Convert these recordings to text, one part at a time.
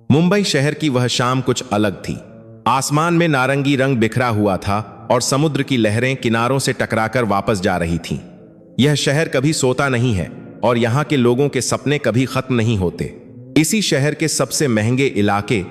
मुंबई शहर की वह शाम कुछ अलग थी। आसमान में नारंगी रंग बिखरा हुआ था और समुद्र की लहरें किनारों से टकराकर वापस जा रही थीं। यह शहर कभी सोता नहीं है और यहाँ के लोगों के सपने कभी खत्म नहीं होते। इसी शहर के सबसे महंगे इलाके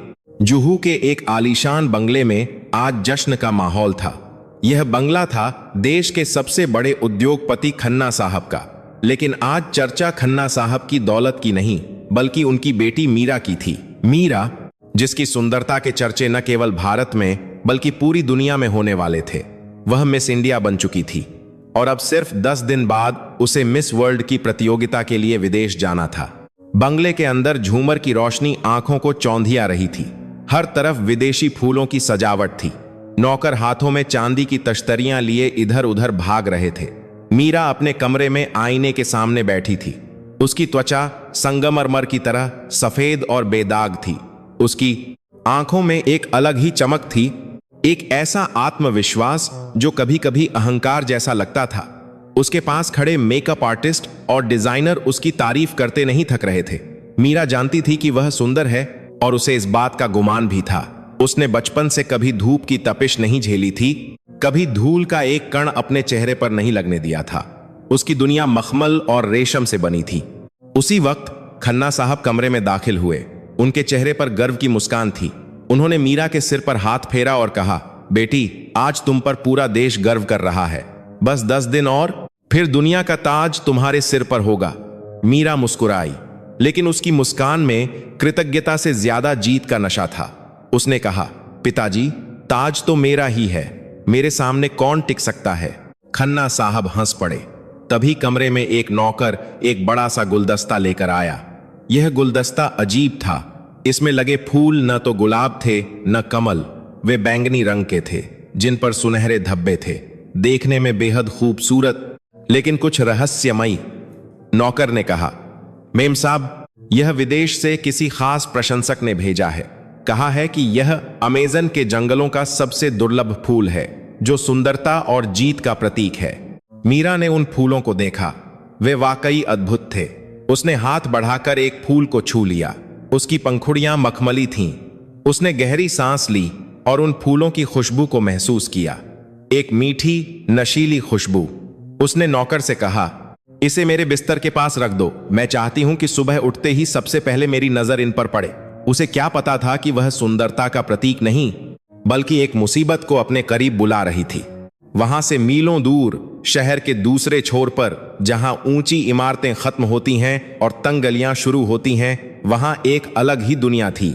जुहू के एक आलीशान बंगले में आज जश्न का माहौल था। यह बंगला था देश के सबसे बड़े उद्योगपति खन्ना साहब का, लेकिन आज चर्चा खन्ना साहब की दौलत की नहीं बल्कि उनकी बेटी मीरा की थी। मीरा, जिसकी सुंदरता के चर्चे न केवल भारत में बल्कि पूरी दुनिया में होने वाले थे। वह मिस इंडिया बन चुकी थी और अब सिर्फ 10 दिन बाद उसे मिस वर्ल्ड की प्रतियोगिता के लिए विदेश जाना था। बंगले के अंदर झूमर की रोशनी आंखों को चौंधिया रही थी। हर तरफ विदेशी फूलों की सजावट थी। नौकर हाथों में चांदी की तश्तरियां लिए इधर उधर भाग रहे थे। मीरा अपने कमरे में आईने के सामने बैठी थी। उसकी त्वचा संगमरमर की तरह सफेद और बेदाग थी। उसकी आंखों में एक अलग ही चमक थी, एक ऐसा आत्मविश्वास जो कभी कभी अहंकार जैसा लगता था। उसके पास खड़े मेकअप आर्टिस्ट और डिजाइनर उसकी तारीफ करते नहीं थक रहे थे। मीरा जानती थी कि वह सुंदर है और उसे इस बात का गुमान भी था। उसने बचपन से कभी धूप की तपिश नहीं झेली थी, कभी धूल का एक कण अपने चेहरे पर नहीं लगने दिया था। उसकी दुनिया मखमल और रेशम से बनी थी। उसी वक्त खन्ना साहब कमरे में दाखिल हुए। उनके चेहरे पर गर्व की मुस्कान थी। उन्होंने मीरा के सिर पर हाथ फेरा और कहा, बेटी, आज तुम पर पूरा देश गर्व कर रहा है। बस 10 दिन और फिर दुनिया का ताज तुम्हारे सिर पर होगा। मीरा मुस्कुराई, लेकिन उसकी मुस्कान में कृतज्ञता से ज्यादा जीत का नशा था। उसने कहा, पिताजी, ताज तो मेरा ही है, मेरे सामने कौन टिक सकता है। खन्ना साहब हंस पड़े। तभी कमरे में एक नौकर एक बड़ा सा गुलदस्ता लेकर आया। यह गुलदस्ता अजीब था। इसमें लगे फूल न तो गुलाब थे न कमल। वे बैंगनी रंग के थे, जिन पर सुनहरे धब्बे थे। देखने में बेहद खूबसूरत लेकिन कुछ रहस्यमयी। नौकर ने कहा, मेम साहब, यह विदेश से किसी खास प्रशंसक ने भेजा है। कहा है कि यह अमेजन के जंगलों का सबसे दुर्लभ फूल है, जो सुंदरता और जीत का प्रतीक है। मीरा ने उन फूलों को देखा। वे वाकई अद्भुत थे। उसने हाथ बढ़ाकर एक फूल को छू लिया। उसकी पंखुड़ियां मखमली थीं। उसने गहरी सांस ली और उन फूलों की खुशबू को महसूस किया, एक मीठी नशीली खुशबू। उसने नौकर से कहा, इसे मेरे बिस्तर के पास रख दो। मैं चाहती हूं कि सुबह उठते ही सबसे पहले मेरी नजर इन पर पड़े। उसे क्या पता था कि वह सुंदरता का प्रतीक नहीं बल्कि एक मुसीबत को अपने करीब बुला रही थी। वहां से मीलों दूर शहर के दूसरे छोर पर, जहां ऊंची इमारतें खत्म होती हैं और तंग गलियां शुरू होती हैं, वहां एक अलग ही दुनिया थी।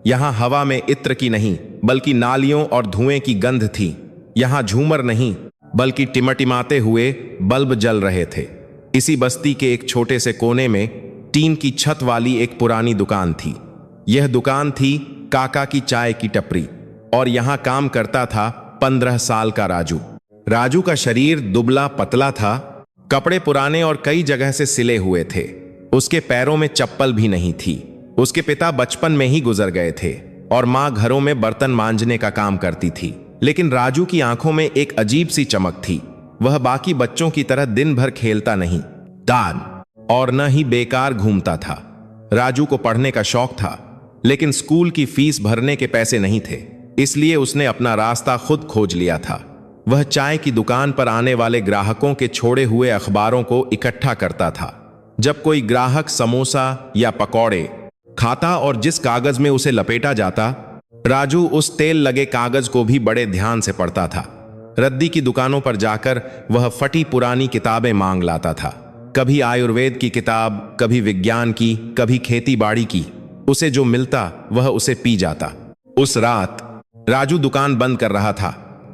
यहां हवा में इत्र की नहीं बल्कि नालियों और धुएं की गंध थी। यहां झूमर नहीं बल्कि टिमटिमाते हुए बल्ब जल रहे थे। इसी बस्ती के एक छोटे से कोने में टीन की छत वाली एक पुरानी दुकान थी। यह दुकान थी काका की चाय की टपरी, और यहां काम करता था 15 साल का राजू। राजू का शरीर दुबला पतला था, कपड़े पुराने और कई जगह से सिले हुए थे। उसके पैरों में चप्पल भी नहीं थी। उसके पिता बचपन में ही गुजर गए थे और मां घरों में बर्तन मांजने का काम करती थी। लेकिन राजू की आंखों में एक अजीब सी चमक थी। वह बाकी बच्चों की तरह दिन भर खेलता नहीं, दान और न ही बेकार घूमता था। राजू को पढ़ने का शौक था, लेकिन स्कूल की फीस भरने के पैसे नहीं थे। इसलिए उसने अपना रास्ता खुद खोज लिया था। वह चाय की दुकान पर आने वाले ग्राहकों के छोड़े हुए अखबारों को इकट्ठा करता था। जब कोई ग्राहक समोसा या पकौड़े खाता और जिस कागज में उसे लपेटा जाता, राजू उस तेल लगे कागज को भी बड़े ध्यान से पढ़ता था। रद्दी की दुकानों पर जाकर वह फटी पुरानी किताबें मांग लाता था। कभी आयुर्वेद की किताब, कभी विज्ञान की, कभी खेती बाड़ी की। उसे जो मिलता वह उसे पी जाता। उस रात राजू दुकान बंद कर रहा था।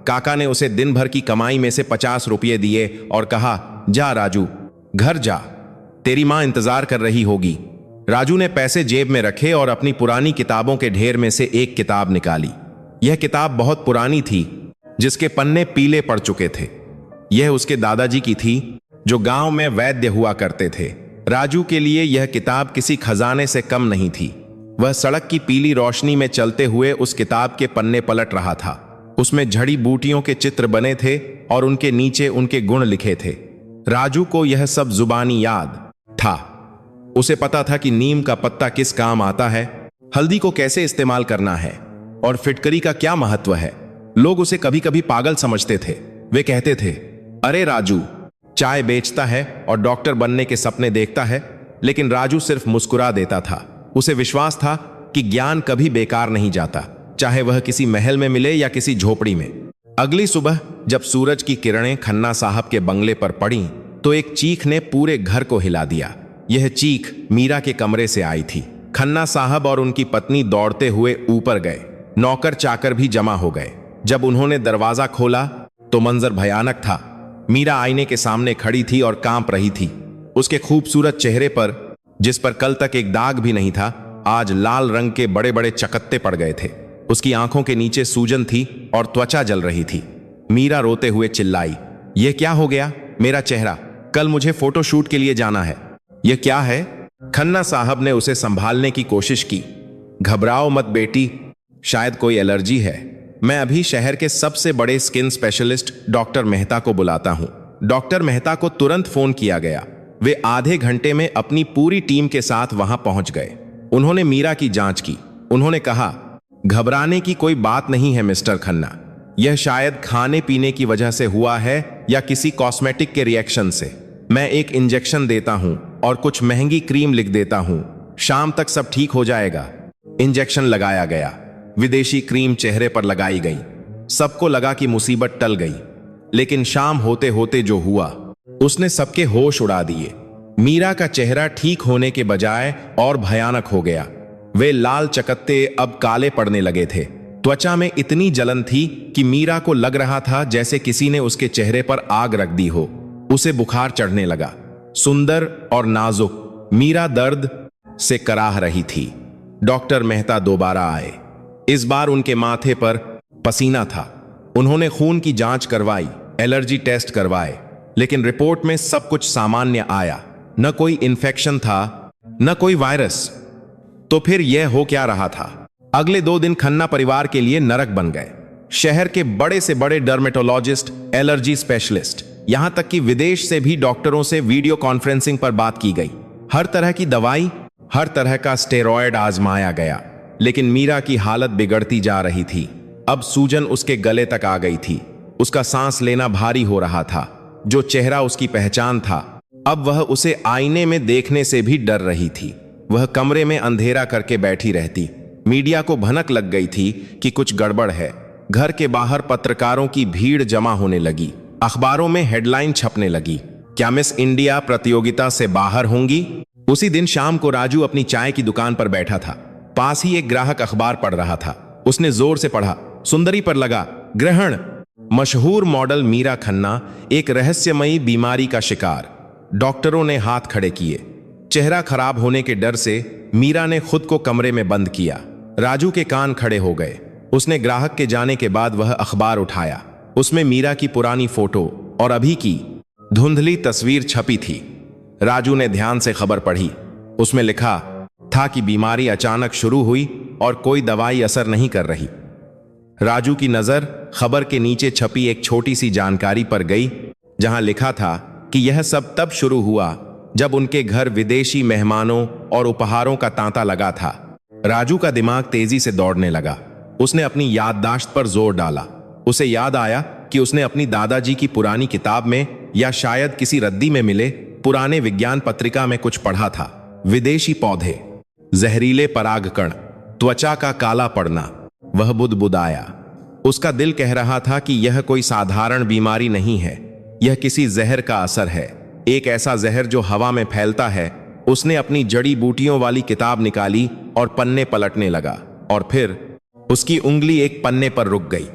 काका ने उसे दिन भर की कमाई में से 50 रुपये दिए और कहा, जा राजू, घर जा, तेरी मां इंतजार कर रही होगी। राजू ने पैसे जेब में रखे और अपनी पुरानी किताबों के ढेर में से एक किताब निकाली। यह किताब बहुत पुरानी थी, जिसके पन्ने पीले पड़ चुके थे। यह उसके दादाजी की थी, जो गांव में वैद्य हुआ करते थे। राजू के लिए यह किताब किसी खजाने से कम नहीं थी। वह सड़क की पीली रोशनी में चलते हुए उस किताब के पन्ने पलट रहा था। उसमें झड़ी बूटियों के चित्र बने थे और उनके नीचे उनके गुण लिखे थे। राजू को यह सब जुबानी याद था। उसे पता था कि नीम का पत्ता किस काम आता है, हल्दी को कैसे इस्तेमाल करना है और फिटकरी का क्या महत्व है। लोग उसे कभी कभी पागल समझते थे। वे कहते थे, अरे राजू चाय बेचता है और डॉक्टर बनने के सपने देखता है। लेकिन राजू सिर्फ मुस्कुरा देता था। उसे विश्वास था कि ज्ञान कभी बेकार नहीं जाता, चाहे वह किसी महल में मिले या किसी झोपड़ी में। अगली सुबह जब सूरज की किरणें खन्ना साहब के बंगले पर पड़ी तो एक चीख ने पूरे घर को हिला दिया। यह चीख मीरा के कमरे से आई थी। खन्ना साहब और उनकी पत्नी दौड़ते हुए ऊपर गए। नौकर चाकर भी जमा हो गए। जब उन्होंने दरवाजा खोला तो मंजर भयानक था। मीरा आईने के सामने खड़ी थी और कांप रही थी। उसके खूबसूरत चेहरे पर, जिस पर कल तक एक दाग भी नहीं था, आज लाल रंग के बड़े बड़े चकत्ते पड़ गए थे। उसकी आंखों के नीचे सूजन थी और त्वचा जल रही थी। मीरा रोते हुए चिल्लाई, यह क्या हो गया? मेरा चेहरा, कल मुझे फोटो शूट के लिए जाना है। यह क्या है? खन्ना साहब ने उसे संभालने की कोशिश की। घबराओ मत बेटी, शायद कोई एलर्जी है। मैं अभी शहर के सबसे बड़े स्किन स्पेशलिस्ट डॉक्टर मेहता को बुलाता हूं। डॉक्टर मेहता को तुरंत फोन किया गया। वे आधे घंटे में अपनी पूरी टीम के साथ वहां पहुंच गए। उन्होंने मीरा की जांच की। उन्होंने कहा, घबराने की कोई बात नहीं है मिस्टर खन्ना। यह शायद खाने पीने की वजह से हुआ है या किसी कॉस्मेटिक के रिएक्शन से। मैं एक इंजेक्शन देता हूं और कुछ महंगी क्रीम लिख देता हूं। शाम तक सब ठीक हो जाएगा। इंजेक्शन लगाया गया। विदेशी क्रीम चेहरे पर लगाई गई। सबको लगा कि मुसीबत टल गई। लेकिन शाम होते होते जो हुआ उसने सबके होश उड़ा दिए। मीरा का चेहरा ठीक होने के बजाय और भयानक हो गया। वे लाल चकत्ते अब काले पड़ने लगे थे। त्वचा में इतनी जलन थी कि मीरा को लग रहा था जैसे किसी ने उसके चेहरे पर आग रख दी हो। उसे बुखार चढ़ने लगा। सुंदर और नाजुक मीरा दर्द से कराह रही थी। डॉक्टर मेहता दोबारा आए। इस बार उनके माथे पर पसीना था। उन्होंने खून की जांच करवाई, एलर्जी टेस्ट करवाए, लेकिन रिपोर्ट में सब कुछ सामान्य आया। न कोई इन्फेक्शन था, न कोई वायरस। तो फिर यह हो क्या रहा था? अगले 2 दिन खन्ना परिवार के लिए नरक बन गए। शहर के बड़े से बड़े डर्मेटोलॉजिस्ट, एलर्जी स्पेशलिस्ट, यहां तक कि विदेश से भी डॉक्टरों से वीडियो कॉन्फ्रेंसिंग पर बात की गई। हर तरह की दवाई, हर तरह का स्टेरॉयड आजमाया गया। लेकिन मीरा की हालत बिगड़ती जा रही थी। अब सूजन उसके गले तक आ गई थी। उसका सांस लेना भारी हो रहा था। जो चेहरा उसकी पहचान था, अब वह उसे आईने में देखने से भी डर रही थी। वह कमरे में अंधेरा करके बैठी रहती। मीडिया को भनक लग गई थी कि कुछ गड़बड़ है। घर के बाहर पत्रकारों की भीड़ जमा होने लगी। अखबारों में हेडलाइन छपने लगी, क्या मिस इंडिया प्रतियोगिता से बाहर होंगी? उसी दिन शाम को राजू अपनी चाय की दुकान पर बैठा था। पास ही एक ग्राहक अखबार पढ़ रहा था। उसने जोर से पढ़ा। सुंदरी पर लगा ग्रहण। मशहूर मॉडल मीरा खन्ना एक रहस्यमयी बीमारी का शिकार। डॉक्टरों ने हाथ खड़े किए। चेहरा खराब होने के डर से मीरा ने खुद को कमरे में बंद किया। राजू के कान खड़े हो गए। उसने ग्राहक के जाने के बाद वह अखबार उठाया। उसमें मीरा की पुरानी फोटो और अभी की धुंधली तस्वीर छपी थी। राजू ने ध्यान से खबर पढ़ी। उसमें लिखा था कि बीमारी अचानक शुरू हुई और कोई दवाई असर नहीं कर रही। राजू की नजर खबर के नीचे छपी एक छोटी सी जानकारी पर गई, जहां लिखा था कि यह सब तब शुरू हुआ जब उनके घर विदेशी मेहमानों और उपहारों का तांता लगा था। राजू का दिमाग तेजी से दौड़ने लगा। उसने अपनी याददाश्त पर जोर डाला। उसे याद आया कि उसने अपनी दादाजी की पुरानी किताब में या शायद किसी रद्दी में मिले पुराने विज्ञान पत्रिका में कुछ पढ़ा था। विदेशी पौधे, जहरीले परागकण, त्वचा का काला पड़ना। वह बुदबुदाया। उसका दिल कह रहा था कि यह कोई साधारण बीमारी नहीं है, यह किसी जहर का असर है, एक ऐसा जहर जो हवा में फैलता है। उसने अपनी जड़ी बूटियों वाली किताब निकाली और पन्ने पलटने लगा, और फिर उसकी उंगली एक पन्ने पर रुक गई।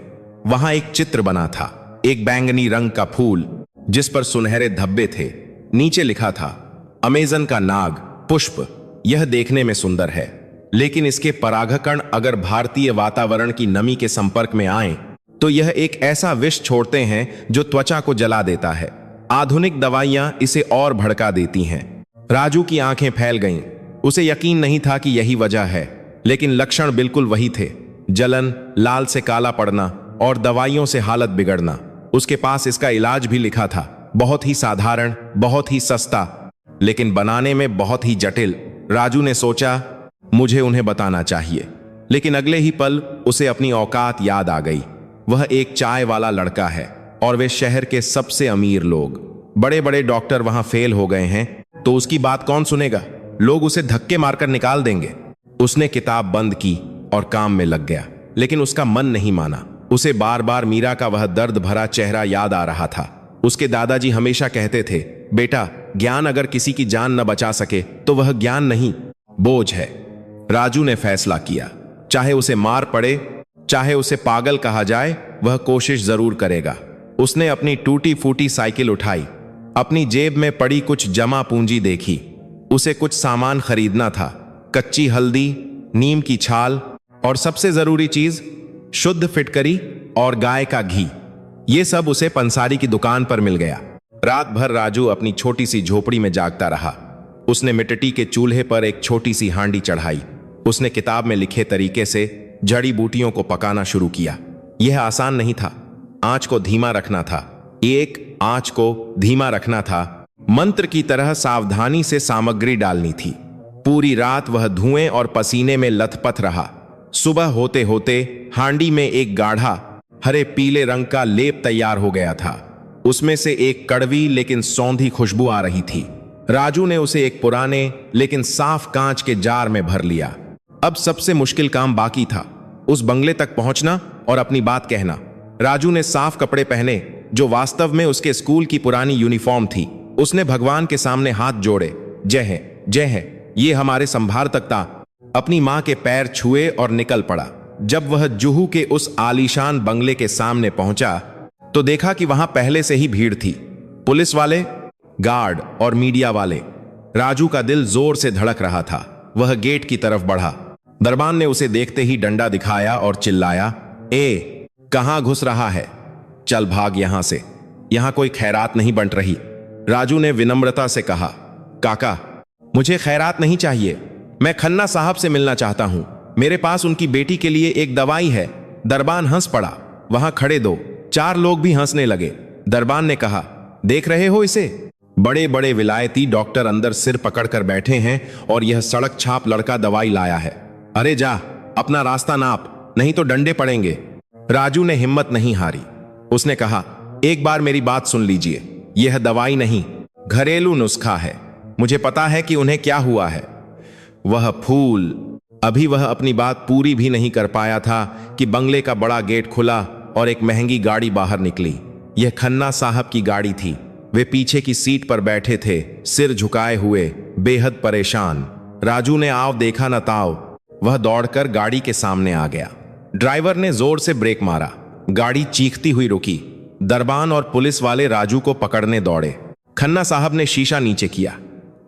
वहां एक चित्र बना था, एक बैंगनी रंग का फूल जिस पर सुनहरे धब्बे थे। नीचे लिखा था, अमेजन का नाग पुष्प। यह देखने में सुंदर है, लेकिन इसके परागकण अगर भारतीय वातावरण की नमी के संपर्क में आए तो यह एक ऐसा विष छोड़ते हैं जो त्वचा को जला देता है। आधुनिक दवाइयां इसे और भड़का देती हैं। राजू की आंखें फैल गईं। उसे यकीन नहीं था कि यही वजह है, लेकिन लक्षण बिल्कुल वही थे। जलन, लाल से काला पड़ना और दवाइयों से हालत बिगड़ना। उसके पास इसका इलाज भी लिखा था, बहुत ही साधारण, बहुत ही सस्ता, लेकिन बनाने में बहुत ही जटिल। राजू ने सोचा, मुझे उन्हें बताना चाहिए। लेकिन अगले ही पल उसे अपनी औकात याद आ गई। वह एक चाय वाला लड़का है और वे शहर के सबसे अमीर लोग। बड़े बड़े डॉक्टर वहां फेल हो गए हैं तो उसकी बात कौन सुनेगा? लोग उसे धक्के मारकर निकाल देंगे। उसने किताब बंद की और काम में लग गया, लेकिन उसका मन नहीं माना। उसे बार बार मीरा का वह दर्द भरा चेहरा याद आ रहा था। उसके दादाजी हमेशा कहते थे, बेटा, ज्ञान अगर किसी की जान न बचा सके तो वह ज्ञान नहीं, बोझ है। राजू ने फैसला किया, चाहे उसे मार पड़े, चाहे उसे पागल कहा जाए, वह कोशिश जरूर करेगा। उसने अपनी टूटी फूटी साइकिल उठाई, अपनी जेब में पड़ी कुछ जमा पूंजी देखी। उसे कुछ सामान खरीदना था, कच्ची हल्दी, नीम की छाल और सबसे जरूरी चीज शुद्ध फिटकरी और गाय का घी। ये सब उसे पंसारी की दुकान पर मिल गया। रात भर राजू अपनी छोटी सी झोपड़ी में जागता रहा। उसने मिट्टी के चूल्हे पर एक छोटी सी हांडी चढ़ाई। उसने किताब में लिखे तरीके से जड़ी बूटियों को पकाना शुरू किया। यह आसान नहीं था। आंच को धीमा रखना था, एक आंच को धीमा रखना था। मंत्र की तरह सावधानी से सामग्री डालनी थी। पूरी रात वह धुएं और पसीने में लथपथ रहा। सुबह होते होते हांडी में एक गाढ़ा हरे पीले रंग का लेप तैयार हो गया था। उसमें से एक कड़वी लेकिन सौंधी खुशबू आ रही थी। राजू ने उसे एक पुराने लेकिन साफ कांच के जार में भर लिया। अब सबसे मुश्किल काम बाकी था, उस बंगले तक पहुंचना और अपनी बात कहना। राजू ने साफ कपड़े पहने, जो वास्तव में उसके स्कूल की पुरानी यूनिफॉर्म थी। उसने भगवान के सामने हाथ जोड़े, जय है, जय है, ये हमारे संभार तख्ता। अपनी मां के पैर छुए और निकल पड़ा। जब वह जुहू के उस आलीशान बंगले के सामने पहुंचा तो देखा कि वहां पहले से ही भीड़ थी, पुलिस वाले, गार्ड और मीडिया वाले। राजू का दिल जोर से धड़क रहा था। वह गेट की तरफ बढ़ा। दरबान ने उसे देखते ही डंडा दिखाया और चिल्लाया, ए, कहां घुस रहा है? चल भाग यहां से, यहां कोई खैरात नहीं बंट रही। राजू ने विनम्रता से कहा, काका, मुझे खैरात नहीं चाहिए, मैं खन्ना साहब से मिलना चाहता हूं। मेरे पास उनकी बेटी के लिए एक दवाई है। दरबान हंस पड़ा। वहां खड़े दो चार लोग भी हंसने लगे। दरबान ने कहा, देख रहे हो इसे? बड़े बड़े विलायती डॉक्टर अंदर सिर पकड़कर बैठे हैं और यह सड़क छाप लड़का दवाई लाया है। अरे जा, अपना रास्ता नाप, नहीं तो डंडे पड़ेंगे। राजू ने हिम्मत नहीं हारी। उसने कहा, एक बार मेरी बात सुन लीजिए, यह दवाई नहीं, घरेलू नुस्खा है। मुझे पता है कि उन्हें क्या हुआ है। वह फूल। अभी वह अपनी बात पूरी भी नहीं कर पाया था कि बंगले का बड़ा गेट खुला और एक महंगी गाड़ी बाहर निकली। यह खन्ना साहब की गाड़ी थी। वे पीछे की सीट पर बैठे थे, सिर झुकाए हुए, बेहद परेशान। राजू ने आव देखा न ताव। वह दौड़कर गाड़ी के सामने आ गया। ड्राइवर ने जोर से ब्रेक मारा। गाड़ी चीखती हुई रुकी। दरबान और पुलिस वाले राजू को पकड़ने दौड़े। खन्ना साहब ने शीशा नीचे किया।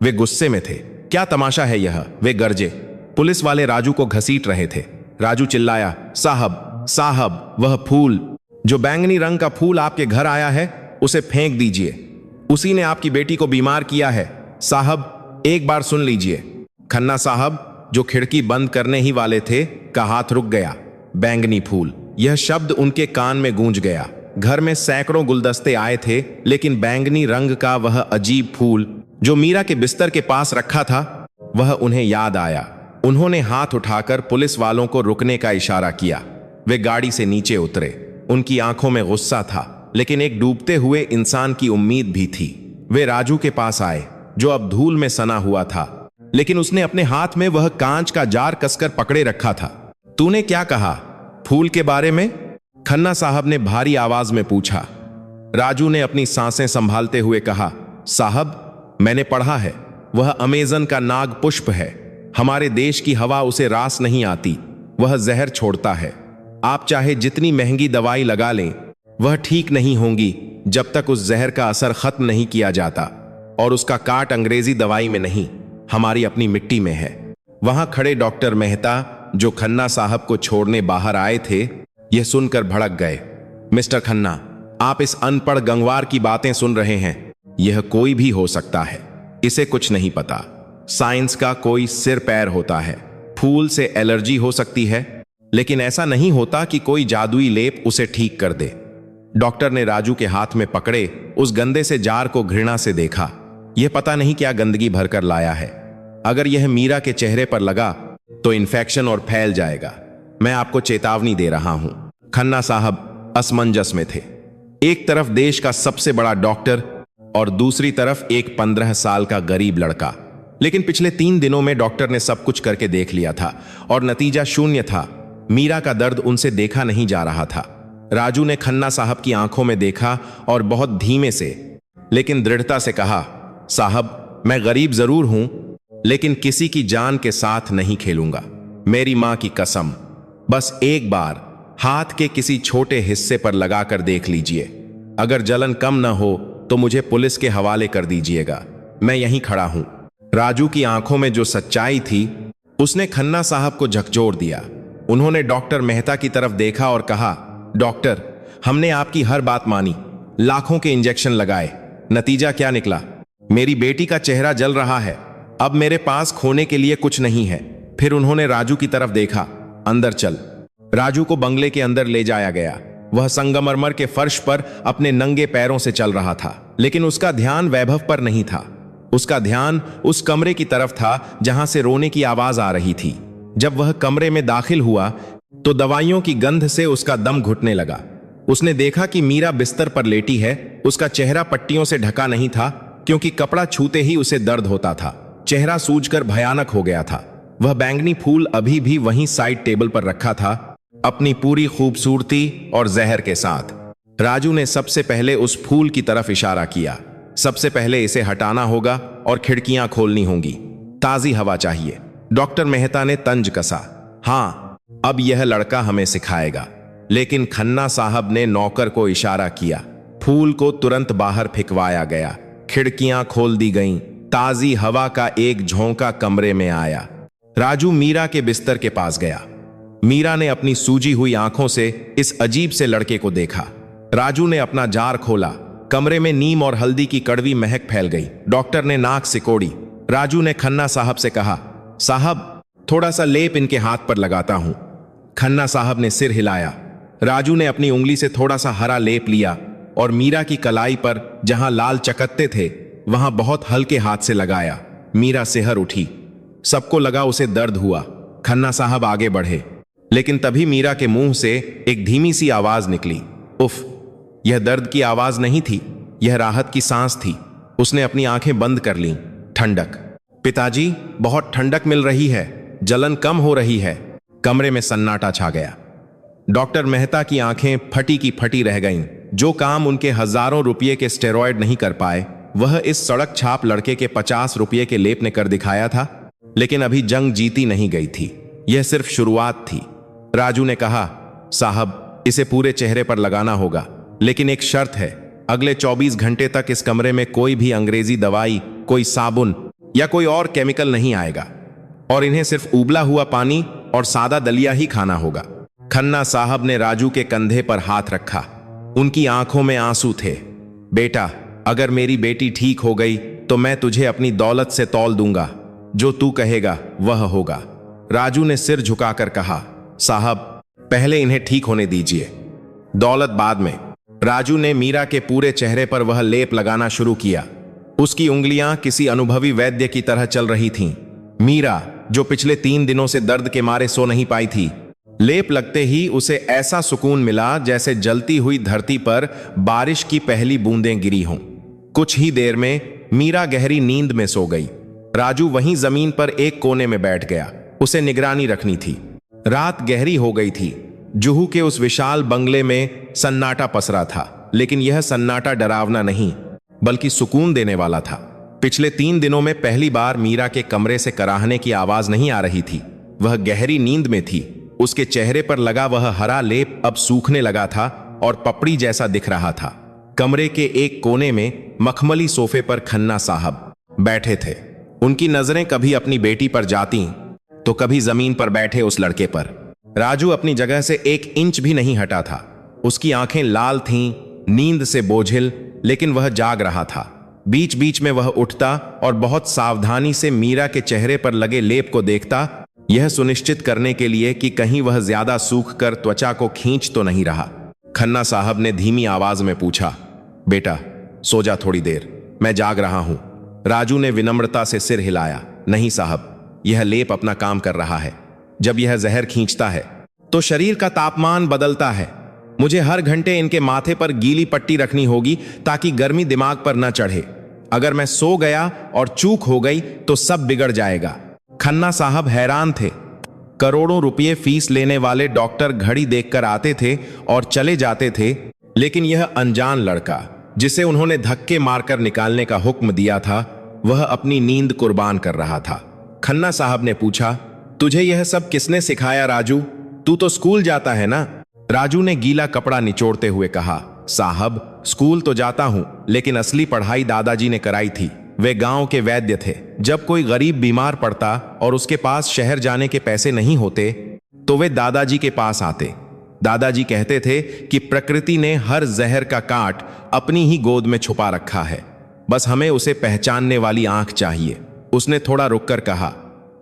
वे गुस्से में थे। क्या तमाशा है यह? वे गरजे। पुलिस वाले राजू को घसीट रहे थे। राजू चिल्लाया, साहब, साहब, वह फूल, जो बैंगनी रंग का फूल आपके घर आया है, उसे फेंक दीजिए। उसी ने आपकी बेटी को बीमार किया है। साहब, एक बार सुन लीजिए। खन्ना साहब, जो खिड़की बंद करने ही वाले थे, का हाथ रुक गया। बैंगनी फूल, यह शब्द उनके कान में गूंज गया। घर में सैकड़ों गुलदस्ते आए थे, लेकिन बैंगनी रंग का वह अजीब फूल जो मीरा के बिस्तर के पास रखा था, वह उन्हें याद आया। उन्होंने हाथ उठाकर पुलिस वालों को रुकने का इशारा किया। वे गाड़ी से नीचे उतरे। उनकी आंखों में गुस्सा था, लेकिन एक डूबते हुए इंसान की उम्मीद भी थी। वे राजू के पास आए, जो अब धूल में सना हुआ था, लेकिन उसने अपने हाथ में वह कांच का जार कसकर पकड़े रखा था। तूने क्या कहा फूल के बारे में? खन्ना साहब ने भारी आवाज में पूछा। राजू ने अपनी सांसें संभालते हुए कहा, साहब, मैंने पढ़ा है, वह अमेजन का नाग पुष्प है। हमारे देश की हवा उसे रास नहीं आती। वह जहर छोड़ता है। आप चाहे जितनी महंगी दवाई लगा लें, वह ठीक नहीं होंगी जब तक उस जहर का असर खत्म नहीं किया जाता। और उसका काट अंग्रेजी दवाई में नहीं, हमारी अपनी मिट्टी में है। वहां खड़े डॉक्टर मेहता, जो खन्ना साहब को छोड़ने बाहर आए थे, यह सुनकर भड़क गए। मिस्टर खन्ना, आप इस अनपढ़ गंगवार की बातें सुन रहे हैं। यह कोई भी हो सकता है, इसे कुछ नहीं पता। साइंस का कोई सिर पैर होता है। फूल से एलर्जी हो सकती है, लेकिन ऐसा नहीं होता कि कोई जादुई लेप उसे ठीक कर दे। डॉक्टर ने राजू के हाथ में पकड़े उस गंदे से जार को घृणा से देखा। यह पता नहीं क्या गंदगी भरकर लाया है। अगर यह मीरा के चेहरे पर लगा तो इन्फेक्शन और फैल जाएगा। मैं आपको चेतावनी दे रहा हूं। खन्ना साहब असमंजस में थे। एक तरफ देश का सबसे बड़ा डॉक्टर और दूसरी तरफ एक 15 साल का गरीब लड़का। लेकिन पिछले 3 दिनों में डॉक्टर ने सब कुछ करके देख लिया था और नतीजा शून्य था। मीरा का दर्द उनसे देखा नहीं जा रहा था। राजू ने खन्ना साहब की आंखों में देखा और बहुत धीमे से लेकिन दृढ़ता से कहा, साहब मैं गरीब जरूर हूं, लेकिन किसी की जान के साथ नहीं खेलूंगा। मेरी मां की कसम, बस एक बार हाथ के किसी छोटे हिस्से पर लगाकर देख लीजिए। अगर जलन कम न हो तो मुझे पुलिस के हवाले कर दीजिएगा। मैं यहीं खड़ा हूं। राजू की आंखों में जो सच्चाई थी उसने खन्ना साहब को झकझोर दिया। उन्होंने डॉक्टर मेहता की तरफ देखा और कहा, डॉक्टर, हमने आपकी हर बात मानी, लाखों के इंजेक्शन लगाए, नतीजा क्या निकला? मेरी बेटी का चेहरा जल रहा है। अब मेरे पास खोने के लिए कुछ नहीं है। फिर उन्होंने राजू की तरफ देखा, अंदर चल। राजू को बंगले के अंदर ले जाया गया। वह संगमरमर के फर्श पर अपने नंगे पैरों से चल रहा था, लेकिन उसका ध्यान वैभव पर नहीं था। उसका ध्यान उस कमरे की तरफ था जहां से रोने की आवाज आ रही थी। जब वह कमरे में दाखिल हुआ तो दवाइयों की गंध से उसका दम घुटने लगा। उसने देखा कि मीरा बिस्तर पर लेटी है। उसका चेहरा पट्टियों से ढका नहीं था, क्योंकि कपड़ा छूते ही उसे दर्द होता था। चेहरा सूजकर भयानक हो गया था। वह बैंगनी फूल अभी भी वहीं साइड टेबल पर रखा था, अपनी पूरी खूबसूरती और जहर के साथ। राजू ने सबसे पहले उस फूल की तरफ इशारा किया। सबसे पहले इसे हटाना होगा और खिड़कियां खोलनी होंगी। ताजी हवा चाहिए। डॉक्टर मेहता ने तंज कसा। हां, अब यह लड़का हमें सिखाएगा। लेकिन खन्ना साहब ने नौकर को इशारा किया। फूल को तुरंत बाहर फेंकवाया गया। खिड़कियां खोल दी गईं। ताजी हवा का एक झोंका कमरे में आया। राजू मीरा के बिस्तर के पास गया। मीरा ने अपनी सूजी हुई आंखों से इस अजीब से लड़के को देखा। राजू ने अपना जार खोला। कमरे में नीम और हल्दी की कड़वी महक फैल गई। डॉक्टर ने नाक सिकोड़ी। राजू ने खन्ना साहब से कहा, साहब थोड़ा सा लेप इनके हाथ पर लगाता हूं। खन्ना साहब ने सिर हिलाया। राजू ने अपनी उंगली से थोड़ा सा हरा लेप लिया और मीरा की कलाई पर जहां लाल चकत्ते थे वहां बहुत हल्के हाथ से लगाया। मीरा सिहर उठी। सबको लगा उसे दर्द हुआ। खन्ना साहब आगे बढ़े, लेकिन तभी मीरा के मुंह से एक धीमी सी आवाज निकली। उफ! यह दर्द की आवाज नहीं थी, यह राहत की सांस थी। उसने अपनी आंखें बंद कर लीं। ठंडक। पिताजी, बहुत ठंडक मिल रही है, जलन कम हो रही है। कमरे में सन्नाटा छा गया। डॉक्टर मेहता की आंखें फटी की फटी रह गईं। जो काम उनके हजारों रुपये के स्टेरॉयड नहीं कर पाए, वह इस सड़क छाप लड़के के 50 रुपये के लेप ने कर दिखाया था। लेकिन अभी जंग जीती नहीं गई थी, यह सिर्फ शुरुआत थी। राजू ने कहा, साहब इसे पूरे चेहरे पर लगाना होगा, लेकिन एक शर्त है। अगले 24 घंटे तक इस कमरे में कोई भी अंग्रेजी दवाई, कोई साबुन या कोई और केमिकल नहीं आएगा, और इन्हें सिर्फ उबला हुआ पानी और सादा दलिया ही खाना होगा। खन्ना साहब ने राजू के कंधे पर हाथ रखा। उनकी आंखों में आंसू थे। बेटा, अगर मेरी बेटी ठीक हो गई तो मैं तुझे अपनी दौलत से तौल दूंगा। जो तू कहेगा वह होगा। राजू ने सिर झुकाकर कहा, साहब पहले इन्हें ठीक होने दीजिए, दौलत बाद में। राजू ने मीरा के पूरे चेहरे पर वह लेप लगाना शुरू किया। उसकी उंगलियां किसी अनुभवी वैद्य की तरह चल रही थीं। मीरा, जो पिछले 3 दिनों से दर्द के मारे सो नहीं पाई थी, लेप लगते ही उसे ऐसा सुकून मिला जैसे जलती हुई धरती पर बारिश की पहली बूंदें गिरी हों। कुछ ही देर में मीरा गहरी नींद में सो गई। राजू वहीं जमीन पर एक कोने में बैठ गया। उसे निगरानी रखनी थी। रात गहरी हो गई थी। जुहू के उस विशाल बंगले में सन्नाटा पसरा था, लेकिन यह सन्नाटा डरावना नहीं बल्कि सुकून देने वाला था। पिछले 3 दिनों में पहली बार मीरा के कमरे से कराहने की आवाज नहीं आ रही थी। वह गहरी नींद में थी। उसके चेहरे पर लगा वह हरा लेप अब सूखने लगा था और पपड़ी जैसा दिख रहा था। कमरे के एक कोने में मखमली सोफे पर खन्ना साहब बैठे थे। उनकी नजरें कभी अपनी बेटी पर जाती तो कभी जमीन पर बैठे उस लड़के पर। राजू अपनी जगह से 1 इंच भी नहीं हटा था। उसकी आंखें लाल थीं, नींद से बोझिल, लेकिन वह जाग रहा था। बीच बीच में वह उठता और बहुत सावधानी से मीरा के चेहरे पर लगे लेप को देखता, यह सुनिश्चित करने के लिए कि कहीं वह ज्यादा सूख कर त्वचा को खींच तो नहीं रहा। खन्ना साहब ने धीमी आवाज में पूछा, बेटा सो जा थोड़ी देर, मैं जाग रहा हूं। राजू ने विनम्रता से सिर हिलाया। नहीं साहब, यह लेप अपना काम कर रहा है। जब यह जहर खींचता है तो शरीर का तापमान बदलता है। मुझे हर घंटे इनके माथे पर गीली पट्टी रखनी होगी ताकि गर्मी दिमाग पर न चढ़े। अगर मैं सो गया और चूक हो गई तो सब बिगड़ जाएगा। खन्ना साहब हैरान थे। करोड़ों रुपये फीस लेने वाले डॉक्टर घड़ी देखकर आते थे और चले जाते थे, लेकिन यह अनजान लड़का जिसे उन्होंने धक्के मारकर निकालने का हुक्म दिया था, वह अपनी नींद कुर्बान कर रहा था। खन्ना साहब ने पूछा, तुझे यह सब किसने सिखाया राजू? तू तो स्कूल जाता है ना? राजू ने गीला कपड़ा निचोड़ते हुए कहा, साहब स्कूल तो जाता हूं, लेकिन असली पढ़ाई दादाजी ने कराई थी। वे गांव के वैद्य थे। जब कोई गरीब बीमार पड़ता और उसके पास शहर जाने के पैसे नहीं होते तो वे दादाजी के पास आते। दादाजी कहते थे कि प्रकृति ने हर जहर का कांट अपनी ही गोद में छुपा रखा है, बस हमें उसे पहचानने वाली आंख चाहिए। उसने थोड़ा रुककर कहा,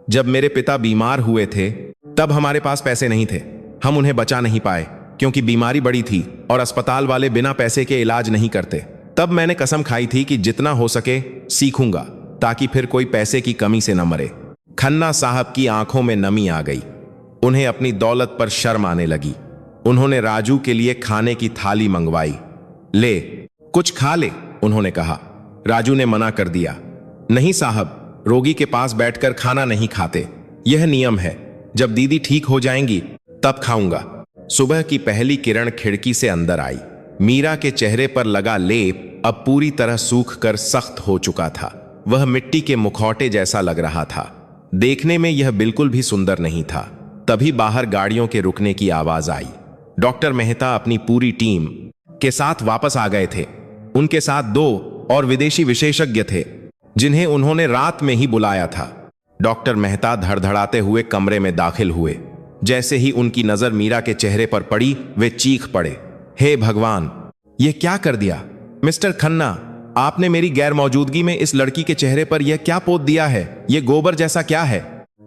जब मेरे पिता बीमार हुए थे तब हमारे पास पैसे नहीं थे। हम उन्हें बचा नहीं पाए क्योंकि बीमारी बड़ी थी और अस्पताल वाले बिना पैसे के इलाज नहीं करते। तब मैंने कसम खाई थी कि जितना हो सके सीखूंगा ताकि फिर कोई पैसे की कमी से न मरे। खन्ना साहब की आंखों में नमी आ गई। उन्हें अपनी दौलत पर शर्म आने लगी। उन्होंने राजू के लिए खाने की थाली मंगवाई। ले कुछ खा ले, उन्होंने कहा। राजू ने मना कर दिया, नहीं साहब, रोगी के पास बैठकर खाना नहीं खाते। यह नियम है। जब दीदी ठीक हो जाएंगी तब खाऊंगा। सुबह की पहली किरण खिड़की से अंदर आई। मीरा के चेहरे पर लगा लेप अब पूरी तरह सूख कर सख्त हो चुका था। वह मिट्टी के मुखौटे जैसा लग रहा था। देखने में यह बिल्कुल भी सुंदर नहीं था। तभी बाहर गाड़ियों के रुकने की आवाज आई। डॉक्टर मेहता अपनी पूरी टीम के साथ वापस आ गए थे। उनके साथ 2 और विदेशी विशेषज्ञ थे जिन्हें उन्होंने रात में ही बुलाया था। डॉक्टर मेहता धड़धड़ाते हुए कमरे में दाखिल हुए। जैसे ही उनकी नजर मीरा के चेहरे पर पड़ी, वे चीख पड़े, हे भगवान, यह क्या कर दिया? मिस्टर खन्ना, आपने मेरी गैर मौजूदगी में इस लड़की के चेहरे पर यह क्या पोत दिया है? यह गोबर जैसा क्या है?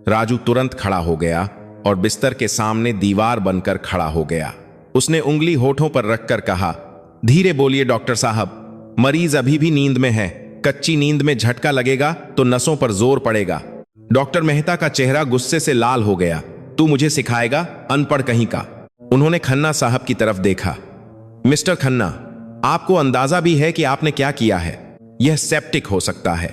राजू तुरंत खड़ा हो गया और बिस्तर के सामने दीवार बनकर खड़ा हो गया। उसने उंगली होठों पर रखकर कहा, धीरे बोलिए डॉक्टर साहब, मरीज अभी भी नींद में है। कच्ची नींद में झटका लगेगा तो नसों पर जोर पड़ेगा। डॉक्टर मेहता का चेहरा गुस्से से लाल हो गया। तू मुझे सिखाएगा, अनपढ़ कहीं का? उन्होंने खन्ना साहब की तरफ देखा। मिस्टर खन्ना, आपको अंदाजा भी है कि आपने क्या किया है? यह सेप्टिक हो सकता है।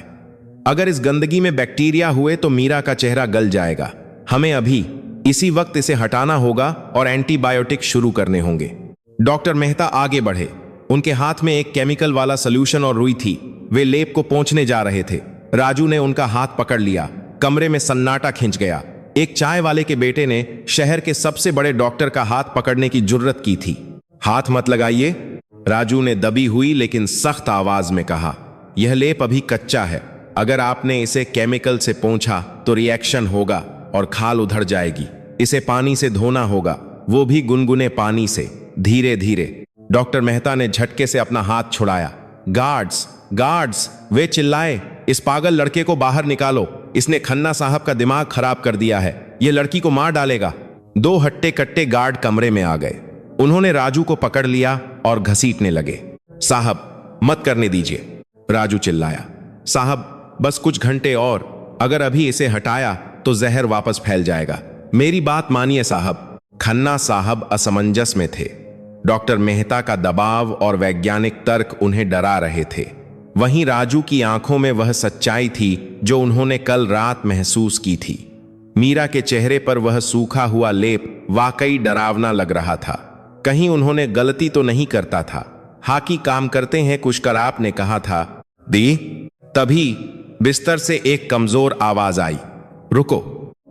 अगर इस गंदगी में बैक्टीरिया हुए तो मीरा का चेहरा गल जाएगा। हमें अभी इसी वक्त इसे हटाना होगा और एंटीबायोटिक शुरू करने होंगे। डॉक्टर मेहता आगे बढ़े। उनके हाथ में एक केमिकल वाला सोल्यूशन और रुई थी। वे लेप को पोंछने जा रहे थे। राजू ने उनका हाथ पकड़ लिया। कमरे में सन्नाटा खिंच गया। एक चाय वाले के बेटे ने शहर के सबसे बड़े डॉक्टर का हाथ पकड़ने की जुर्रत की थी। हाथ मत लगाइए, राजू ने दबी हुई लेकिन सख्त आवाज में कहा। यह लेप अभी कच्चा है। अगर आपने इसे केमिकल से पोंछा तो रिएक्शन होगा और खाल उधर जाएगी। इसे पानी से धोना होगा, वो भी गुनगुने पानी से, धीरे धीरे। डॉक्टर मेहता ने झटके से अपना हाथ छुड़ाया। गार्ड्स, गार्ड्स, वे चिल्लाए, इस पागल लड़के को बाहर निकालो। इसने खन्ना साहब का दिमाग खराब कर दिया है। यह लड़की को मार डालेगा। 2 हट्टे कट्टे गार्ड कमरे में आ गए। उन्होंने राजू को पकड़ लिया और घसीटने लगे। साहब, मत करने दीजिए, राजू चिल्लाया। साहब, बस कुछ घंटे और। अगर अभी इसे हटाया तो जहर वापस फैल जाएगा। मेरी बात मानिए साहब। खन्ना साहब असमंजस में थे। डॉक्टर मेहता का दबाव और वैज्ञानिक तर्क उन्हें डरा रहे थे। वहीं राजू की आंखों में वह सच्चाई थी जो उन्होंने कल रात महसूस की थी। मीरा के चेहरे पर वह सूखा हुआ लेप वाकई डरावना लग रहा था। कहीं उन्होंने गलती तो नहीं करता था। हाकी काम करते हैं कुशकराप ने कहा था। दी तभी बिस्तर से एक कमजोर आवाज आई, रुको।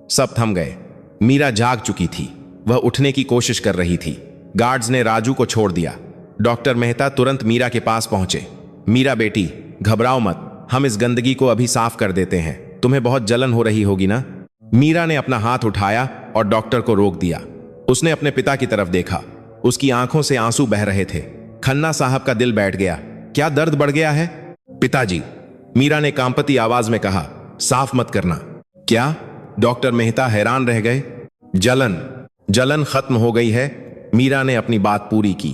सब थम गए। मीरा जाग चुकी थी। वह उठने की कोशिश कर रही थी। गार्ड्स ने राजू को छोड़ दिया। डॉक्टर मेहता तुरंत मीरा के पास पहुंचे। मीरा बेटी, घबराओ मत, हम इस गंदगी को अभी साफ कर देते हैं। तुम्हें बहुत जलन हो रही होगी ना? मीरा ने अपना हाथ उठाया और डॉक्टर को रोक दिया। उसने अपने पिता की तरफ देखा। उसकी आंखों से आंसू बह रहे थे। खन्ना साहब का दिल बैठ गया। क्या दर्द बढ़ गया है? पिताजी, मीरा ने कांपती आवाज में कहा, साफ मत करना। क्या? डॉक्टर मेहता हैरान रह गए। जलन खत्म हो गई है। मीरा ने अपनी बात पूरी की।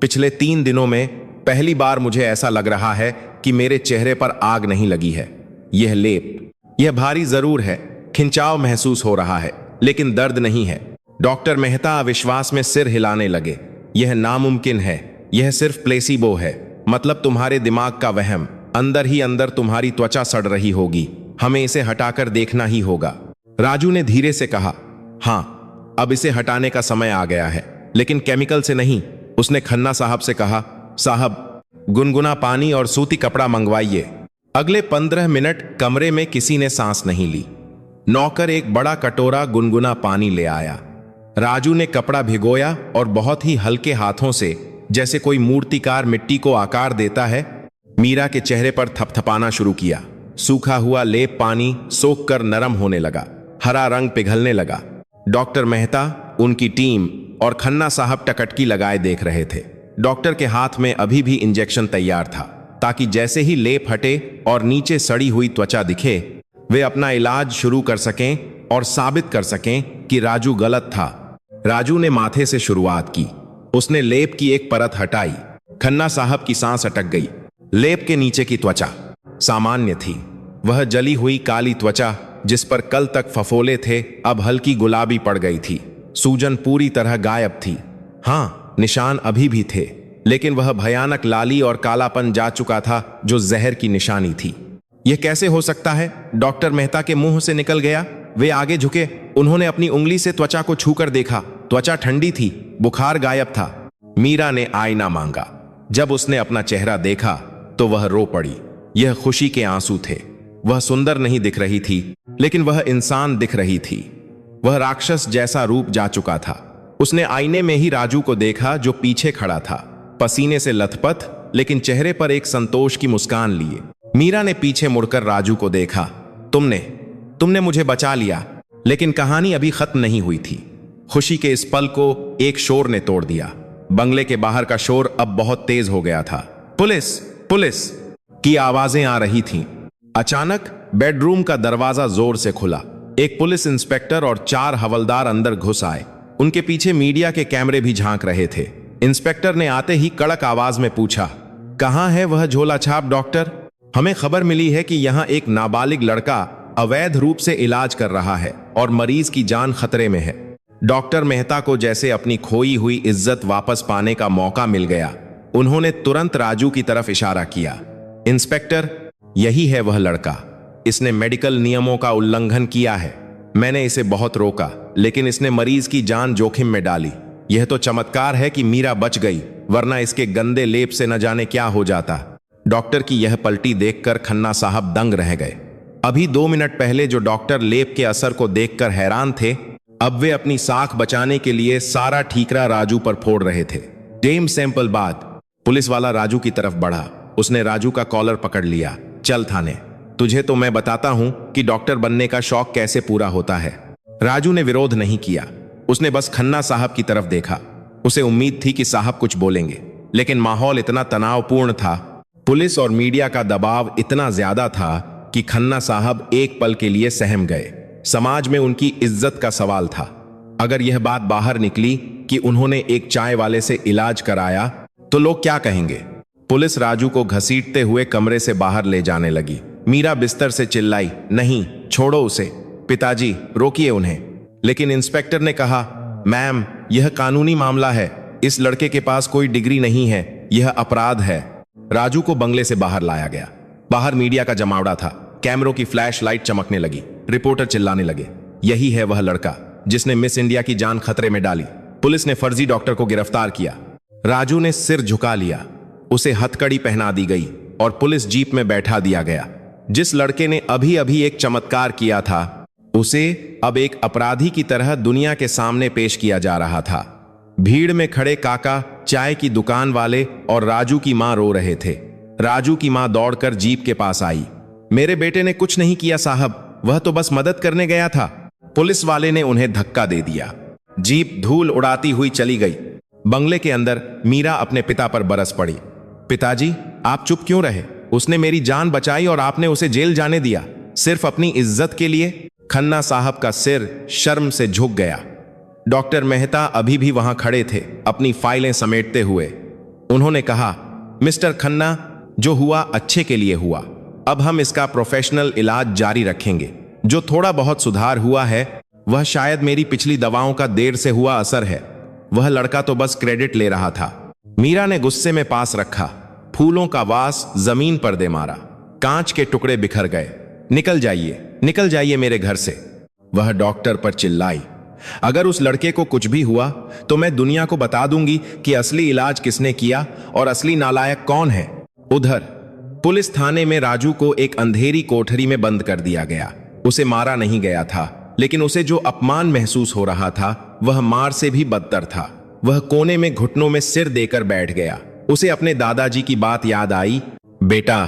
पिछले 3 दिनों में पहली बार मुझे ऐसा लग रहा है कि मेरे चेहरे पर आग नहीं लगी है। यह लेप, यह भारी जरूर है, खिंचाव महसूस हो रहा है, लेकिन दर्द नहीं है। डॉक्टर मेहता अविश्वास में सिर हिलाने लगे। यह नामुमकिन है, यह सिर्फ प्लेसिबो है। मतलब तुम्हारे दिमाग का वहम। अंदर ही अंदर तुम्हारी त्वचा सड़ रही होगी। हमें इसे हटाकर देखना ही होगा। राजू ने धीरे से कहा, हाँ, अब इसे हटाने का समय आ गया है, लेकिन केमिकल से नहीं। उसने खन्ना साहब से कहा, साहब, गुनगुना पानी और सूती कपड़ा मंगवाइए। अगले 15 मिनट कमरे में किसी ने सांस नहीं ली। नौकर एक बड़ा कटोरा गुनगुना पानी ले आया। राजू ने कपड़ा भिगोया और बहुत ही हल्के हाथों से, जैसे कोई मूर्तिकार मिट्टी को आकार देता है, मीरा के चेहरे पर थपथपाना शुरू किया। सूखा हुआ लेप पानी सोख कर नरम होने लगा, हरा रंग पिघलने लगा। डॉक्टर मेहता, उनकी टीम और खन्ना साहब टकटकी लगाए देख रहे थे। डॉक्टर के हाथ में अभी भी इंजेक्शन तैयार था, ताकि जैसे ही लेप हटे और नीचे सड़ी हुई त्वचा दिखे, वे अपना इलाज शुरू कर सकें और साबित कर सकें कि राजू गलत था। राजू ने माथे से शुरुआत की। उसने लेप की एक परत हटाई। खन्ना साहब की सांस अटक गई। लेप के नीचे की त्वचा सामान्य थी। वह जली हुई काली त्वचा, जिस पर कल तक फफोले थे, अब हल्की गुलाबी पड़ गई थी। सूजन पूरी तरह गायब थी। हाँ, निशान अभी भी थे, लेकिन वह भयानक लाली और कालापन जा चुका था जो जहर की निशानी थी। यह कैसे हो सकता है? डॉक्टर मेहता के मुंह से निकल गया। वे आगे झुके। उन्होंने अपनी उंगली से त्वचा को छूकर देखा। त्वचा ठंडी थी, बुखार गायब था। मीरा ने आईना मांगा। जब उसने अपना चेहरा देखा तो वह रो पड़ी। यह खुशी के आंसू थे। वह सुंदर नहीं दिख रही थी, लेकिन वह इंसान दिख रही थी। वह राक्षस जैसा रूप जा चुका था। उसने आईने में ही राजू को देखा, जो पीछे खड़ा था, पसीने से लथपथ, लेकिन चेहरे पर एक संतोष की मुस्कान लिए। मीरा ने पीछे मुड़कर राजू को देखा। तुमने मुझे बचा लिया। लेकिन कहानी अभी खत्म नहीं हुई थी। खुशी के इस पल को एक शोर ने तोड़ दिया। बंगले के बाहर का शोर अब बहुत तेज हो गया था। पुलिस, पुलिस की आवाजें आ रही थीं। अचानक बेडरूम का दरवाजा जोर से खुला। एक पुलिस इंस्पेक्टर और 4 हवलदार अंदर घुस आए। उनके पीछे मीडिया के कैमरे भी झांक रहे थे। इंस्पेक्टर ने आते ही कड़क आवाज में पूछा, कहां है वह झोला छाप डॉक्टर? हमें खबर मिली है कि यहां एक नाबालिग लड़का अवैध रूप से इलाज कर रहा है और मरीज की जान खतरे में है। डॉक्टर मेहता को जैसे अपनी खोई हुई इज्जत वापस पाने का मौका मिल गया। उन्होंने तुरंत राजू की तरफ इशारा किया। इंस्पेक्टर, यही है वह लड़का। इसने मेडिकल नियमों का उल्लंघन किया है। मैंने इसे बहुत रोका, लेकिन इसने मरीज की जान जोखिम में डाली। यह तो चमत्कार है कि मीरा बच गई, वरना इसके गंदे लेप से न जाने क्या हो जाता। डॉक्टर की यह पलटी देखकर खन्ना साहब दंग रह गए। अभी 2 मिनट पहले जो डॉक्टर लेप के असर को देखकर हैरान थे, अब वे अपनी साख बचाने के लिए सारा ठीकरा राजू पर फोड़ रहे थे। टेम सैंपल बाद पुलिस वाला राजू की तरफ बढ़ा। उसने राजू का कॉलर पकड़ लिया। चल थाने, तुझे तो मैं बताता हूं कि डॉक्टर बनने का शौक कैसे पूरा होता है। राजू ने विरोध नहीं किया। उसने बस खन्ना साहब की तरफ देखा। उसे उम्मीद थी कि साहब कुछ बोलेंगे, लेकिन माहौल इतना तनावपूर्ण था, पुलिस और मीडिया का दबाव इतना ज्यादा था कि खन्ना साहब एक पल के लिए सहम गए। समाज में उनकी इज्जत का सवाल था। अगर यह बात बाहर निकली कि उन्होंने एक चाय वाले से इलाज कराया, तो लोग क्या कहेंगे? पुलिस राजू को घसीटते हुए कमरे से बाहर ले जाने लगी। मीरा बिस्तर से चिल्लाई, नहीं, छोड़ो उसे। पिताजी, रोकिए उन्हें। लेकिन इंस्पेक्टर ने कहा, मैम, यह कानूनी मामला है। इस लड़के के पास कोई डिग्री नहीं है। यह अपराध है। राजू को बंगले से बाहर लाया गया। बाहर मीडिया का जमावड़ा था। कैमरों की फ्लैश लाइट चमकने लगी। रिपोर्टर चिल्लाने लगे, यही है वह लड़का जिसने मिस इंडिया की जान खतरे में डाली। पुलिस ने फर्जी डॉक्टर को गिरफ्तार किया। राजू ने सिर झुका लिया। उसे हथकड़ी पहना दी गई और पुलिस जीप में बैठा दिया गया। जिस लड़के ने अभी अभी एक चमत्कार किया था, उसे अब एक अपराधी की तरह दुनिया के सामने पेश किया जा रहा था। भीड़ में खड़े काका, चाय की दुकान वाले और राजू की मां रो रहे थे। राजू की मां दौड़कर जीप के पास आई। मेरे बेटे ने कुछ नहीं किया साहब, वह तो बस मदद करने गया था। पुलिस वाले ने उन्हें धक्का दे दिया। जीप धूल उड़ाती हुई चली गई। बंगले के अंदर मीरा अपने पिता पर बरस पड़ी। पिताजी, आप चुप क्यों रहे? उसने मेरी जान बचाई और आपने उसे जेल जाने दिया, सिर्फ अपनी इज्जत के लिए। खन्ना साहब का सिर शर्म से झुक गया। डॉक्टर मेहता अभी भी वहां खड़े थे, अपनी फाइलें समेटते हुए। उन्होंने कहा, मिस्टर खन्ना, जो हुआ अच्छे के लिए हुआ। अब हम इसका प्रोफेशनल इलाज जारी रखेंगे। जो थोड़ा बहुत सुधार हुआ है, वह शायद मेरी पिछली दवाओं का देर से हुआ असर है। वह लड़का तो बस क्रेडिट ले रहा था। मीरा ने गुस्से में पास रखा फूलों का वास जमीन पर दे मारा। कांच के टुकड़े बिखर गए। निकल जाइए मेरे घर से। वह डॉक्टर पर चिल्लाई, अगर उस लड़के को कुछ भी हुआ तो मैं दुनिया को बता दूंगी कि असली इलाज किसने किया और असली नालायक कौन है। उधर पुलिस थाने में राजू को एक अंधेरी कोठरी में बंद कर दिया गया। उसे मारा नहीं गया था, लेकिन उसे जो अपमान महसूस हो रहा था वह मार से भी बदतर था। वह कोने में घुटनों में सिर देकर बैठ गया। उसे अपने दादाजी की बात याद आई, बेटा,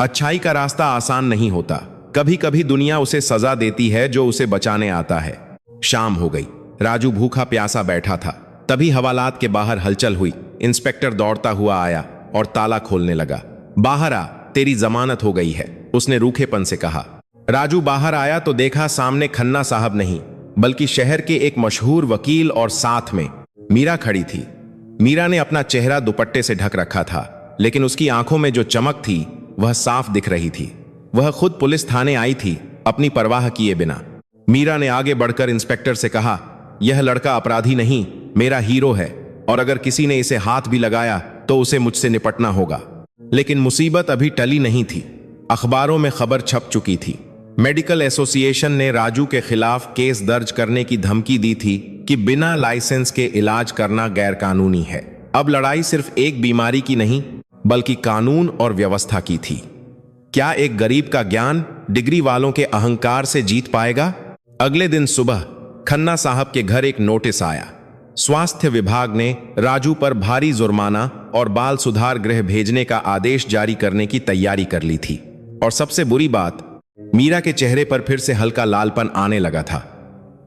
अच्छाई का रास्ता आसान नहीं होता। कभी कभी दुनिया उसे सजा देती है जो उसे बचाने आता है। शाम हो गई। राजू भूखा प्यासा बैठा था। तभी हवालात के बाहर हलचल हुई। इंस्पेक्टर दौड़ता हुआ आया और ताला खोलने लगा। बाहर आ, तेरी जमानत हो गई है, उसने रूखेपन से कहा। राजू बाहर आया तो देखा सामने खन्ना साहब नहीं, बल्कि शहर के एक मशहूर वकील और साथ में मीरा खड़ी थी। मीरा ने अपना चेहरा दुपट्टे से ढक रखा था, लेकिन उसकी आंखों में जो चमक थी वह साफ दिख रही थी। वह खुद पुलिस थाने आई थी, अपनी परवाह किए बिना। मीरा ने आगे बढ़कर इंस्पेक्टर से कहा, यह लड़का अपराधी नहीं, मेरा हीरो है, और अगर किसी ने इसे हाथ भी लगाया तो उसे मुझसे निपटना होगा। लेकिन मुसीबत अभी टली नहीं थी। अखबारों में खबर छप चुकी थी। मेडिकल एसोसिएशन ने राजू के खिलाफ केस दर्ज करने की धमकी दी थी कि बिना लाइसेंस के इलाज करना गैरकानूनी है। अब लड़ाई सिर्फ एक बीमारी की नहीं, बल्कि कानून और व्यवस्था की थी। क्या एक गरीब का ज्ञान डिग्री वालों के अहंकार से जीत पाएगा? अगले दिन सुबह खन्ना साहब के घर एक नोटिस आया। स्वास्थ्य विभाग ने राजू पर भारी जुर्माना और बाल सुधार गृह भेजने का आदेश जारी करने की तैयारी कर ली थी। और सबसे बुरी बात, मीरा के चेहरे पर फिर से हल्का लालपन आने लगा था।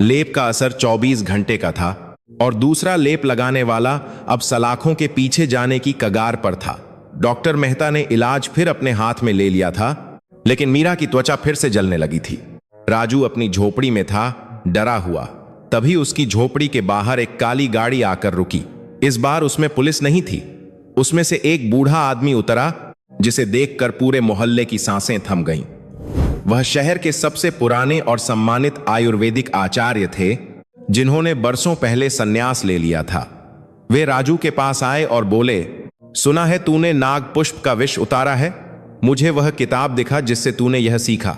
लेप का असर 24 घंटे का था और दूसरा लेप लगाने वाला अब सलाखों के पीछे जाने की कगार पर था। डॉक्टर मेहता ने इलाज फिर अपने हाथ में ले लिया था, लेकिन मीरा की त्वचा फिर से जलने लगी थी। राजू अपनी झोपड़ी में था, डरा हुआ। तभी उसकी झोपड़ी के बाहर एक काली गाड़ी आकर रुकी। इस बार उसमें पुलिस नहीं थी। उसमें से एक बूढ़ा आदमी उतरा, जिसे देखकर पूरे मोहल्ले की सांसें थम गईं। वह शहर के सबसे पुराने और सम्मानित आयुर्वेदिक आचार्य थे, जिन्होंने बरसों पहले संन्यास ले लिया था। वे राजू के पास आए और बोले, सुना है तूने नाग पुष्प का विष उतारा है। मुझे वह किताब दिखा जिससे तूने यह सीखा।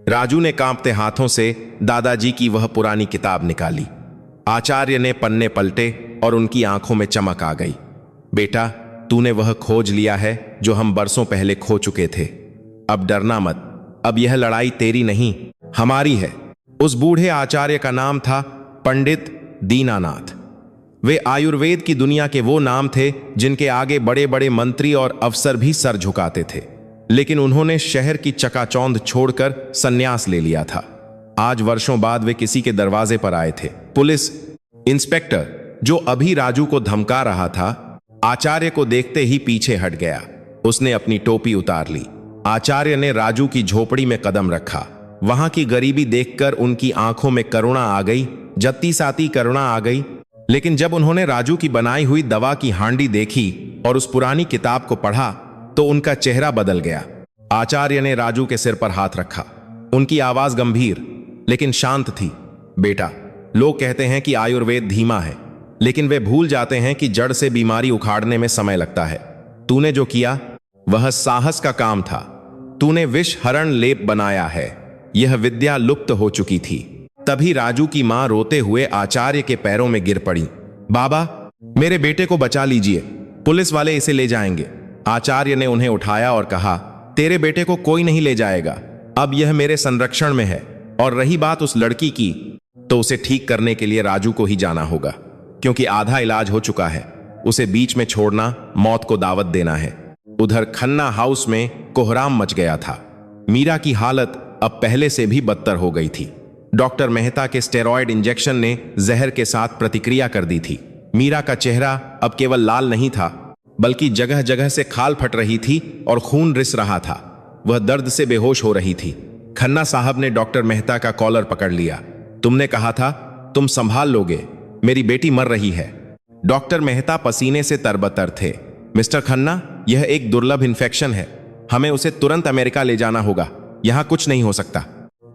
राजू ने कांपते हाथों से दादाजी की वह पुरानी किताब निकाली। आचार्य ने पन्ने पलटे और उनकी आंखों में चमक आ गई। बेटा, तूने वह खोज लिया है जो हम बरसों पहले खो चुके थे। अब डरना मत। अब यह लड़ाई तेरी नहीं, हमारी है। उस बूढ़े आचार्य का नाम था पंडित दीनानाथ। वे आयुर्वेद की दुनिया के वो नाम थे जिनके आगे बड़े बड़े मंत्री और अफसर भी सर झुकाते थे। लेकिन उन्होंने शहर की चकाचौंध छोड़कर संन्यास ले लिया था। आज वर्षों बाद वे किसी के दरवाजे पर आए थे। पुलिस इंस्पेक्टर, जो अभी राजू को धमका रहा था, आचार्य को देखते ही पीछे हट गया। उसने अपनी टोपी उतार ली। आचार्य ने राजू की झोपड़ी में कदम रखा। वहां की गरीबी देखकर उनकी आंखों में करुणा आ गई, जत्ती साती करुणा आ गई। लेकिन जब उन्होंने राजू की बनाई हुई दवा की हांडी देखी और उस पुरानी किताब को पढ़ा तो उनका चेहरा बदल गया। आचार्य ने राजू के सिर पर हाथ रखा। उनकी आवाज गंभीर लेकिन शांत थी। बेटा, लोग कहते हैं कि आयुर्वेद धीमा है, लेकिन वे भूल जाते हैं कि जड़ से बीमारी उखाड़ने में समय लगता है। तूने जो किया वह साहस का काम था। तूने विष हरण लेप बनाया है। यह विद्या लुप्त हो चुकी थी। तभी राजू की मां रोते हुए आचार्य के पैरों में गिर पड़ी। बाबा, मेरे बेटे को बचा लीजिए, पुलिस वाले इसे ले जाएंगे। आचार्य ने उन्हें उठाया और कहा, तेरे बेटे को कोई नहीं ले जाएगा। अब यह मेरे संरक्षण में है। और रही बात उस लड़की की, तो उसे ठीक करने के लिए राजू को ही जाना होगा, क्योंकि आधा इलाज हो चुका है। उसे बीच में छोड़ना मौत को दावत देना है। उधर खन्ना हाउस में कोहराम मच गया था। मीरा की हालत अब पहले से भी बदतर हो गई थी। डॉक्टर मेहता के स्टेरॉयड इंजेक्शन ने जहर के साथ प्रतिक्रिया कर दी थी। मीरा का चेहरा अब केवल लाल नहीं था, बल्कि जगह जगह से खाल फट रही थी और खून रिस रहा था। वह दर्द से बेहोश हो रही थी। खन्ना साहब ने डॉक्टर मेहता का कॉलर पकड़ लिया। तुमने कहा था तुम संभाल लोगे, मेरी बेटी मर रही है। डॉक्टर मेहता पसीने से तरबतर थे। मिस्टर खन्ना, यह एक दुर्लभ इन्फेक्शन है। हमें उसे तुरंत अमेरिका ले जाना होगा। यहां कुछ नहीं हो सकता।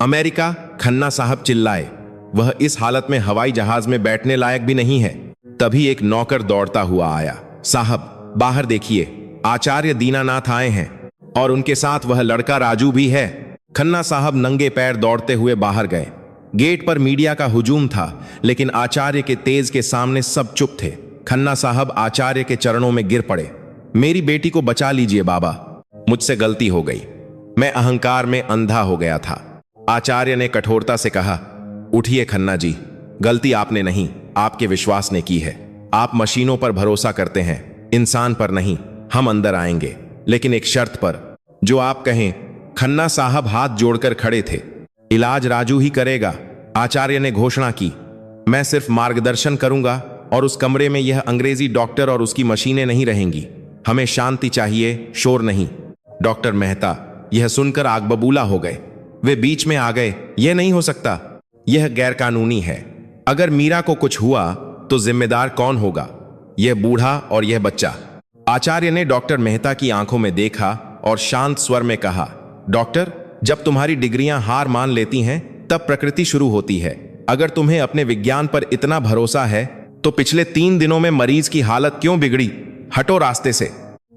अमेरिका? खन्ना साहब चिल्लाए। वह इस हालत में हवाई जहाज में बैठने लायक भी नहीं है। तभी एक नौकर दौड़ता हुआ आया। साहब, बाहर देखिए, आचार्य दीनानाथ आए हैं और उनके साथ वह लड़का राजू भी है। खन्ना साहब नंगे पैर दौड़ते हुए बाहर गए। गेट पर मीडिया का हुजूम था, लेकिन आचार्य के तेज के सामने सब चुप थे। खन्ना साहब आचार्य के चरणों में गिर पड़े। मेरी बेटी को बचा लीजिए बाबा, मुझसे गलती हो गई, मैं अहंकार में अंधा हो गया था। आचार्य ने कठोरता से कहा, उठिए खन्ना जी, गलती आपने नहीं, आपके विश्वास ने की है। आप मशीनों पर भरोसा करते हैं, इंसान पर नहीं। हम अंदर आएंगे, लेकिन एक शर्त पर। जो आप कहें। खन्ना साहब हाथ जोड़कर खड़े थे। इलाज राजू ही करेगा, आचार्य ने घोषणा की। मैं सिर्फ मार्गदर्शन करूंगा और उस कमरे में यह अंग्रेजी डॉक्टर और उसकी मशीनें नहीं रहेंगी। हमें शांति चाहिए, शोर नहीं। डॉक्टर मेहता यह सुनकर आग बबूला हो गए। वे बीच में आ गए। यह नहीं हो सकता, यह गैरकानूनी है। अगर मीरा को कुछ हुआ तो जिम्मेदार कौन होगा? यह बूढ़ा और यह बच्चा। आचार्य ने डॉक्टर मेहता की आंखों में देखा और शांत स्वर में कहा, डॉक्टर, जब तुम्हारी डिग्रियां हार मान लेती हैं तब प्रकृति शुरू होती है। अगर तुम्हें अपने विज्ञान पर इतना भरोसा है तो पिछले 3 दिनों में मरीज की हालत क्यों बिगड़ी? हटो रास्ते से।